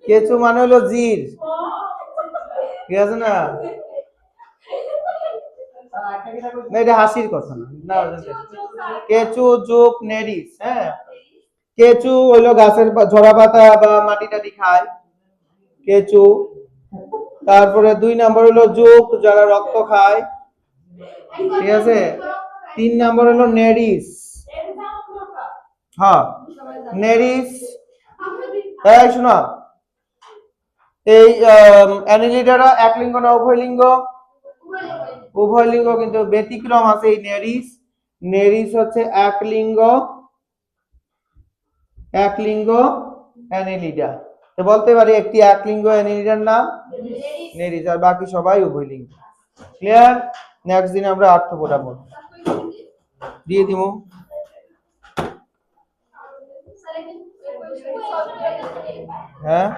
কেচু মানে হলো জির, ঠিক আছে না? না, এটা হাসির কথা না। কেচু যুগ নেরিস, হ্যাঁ, কেচু হইলো গাছের ঝরা পাতা বা মাটি টাটি খায়, কেচু। তারপরে 2 নাম্বার হলো যুগ, যারা রক্ত খায়, ঠিক আছে। 3 নাম্বার হলো নেরিস, হ্যাঁ, নেরিস। এই শোনো, এই অ্যানিলিডারা এক লিঙ্গ না উভয় লিঙ্গ? উভয় লিঙ্গ, কিন্তু ব্যতিক্রম আছে এই নেরিস। নেরিস হচ্ছে এক লিঙ্গ, এক লিঙ্গ অ্যানিলিডা। তো বলতে পারি একটি এক লিঙ্গ অ্যানিলিডার নাম নেরিস, আর বাকি সবাই উভয় লিঙ্গ। ক্লিয়ার? নেক্সট দিন আমরা আর্থ্রোপোডা পড়ব, দিয়ে দিমু। হ্যাঁ,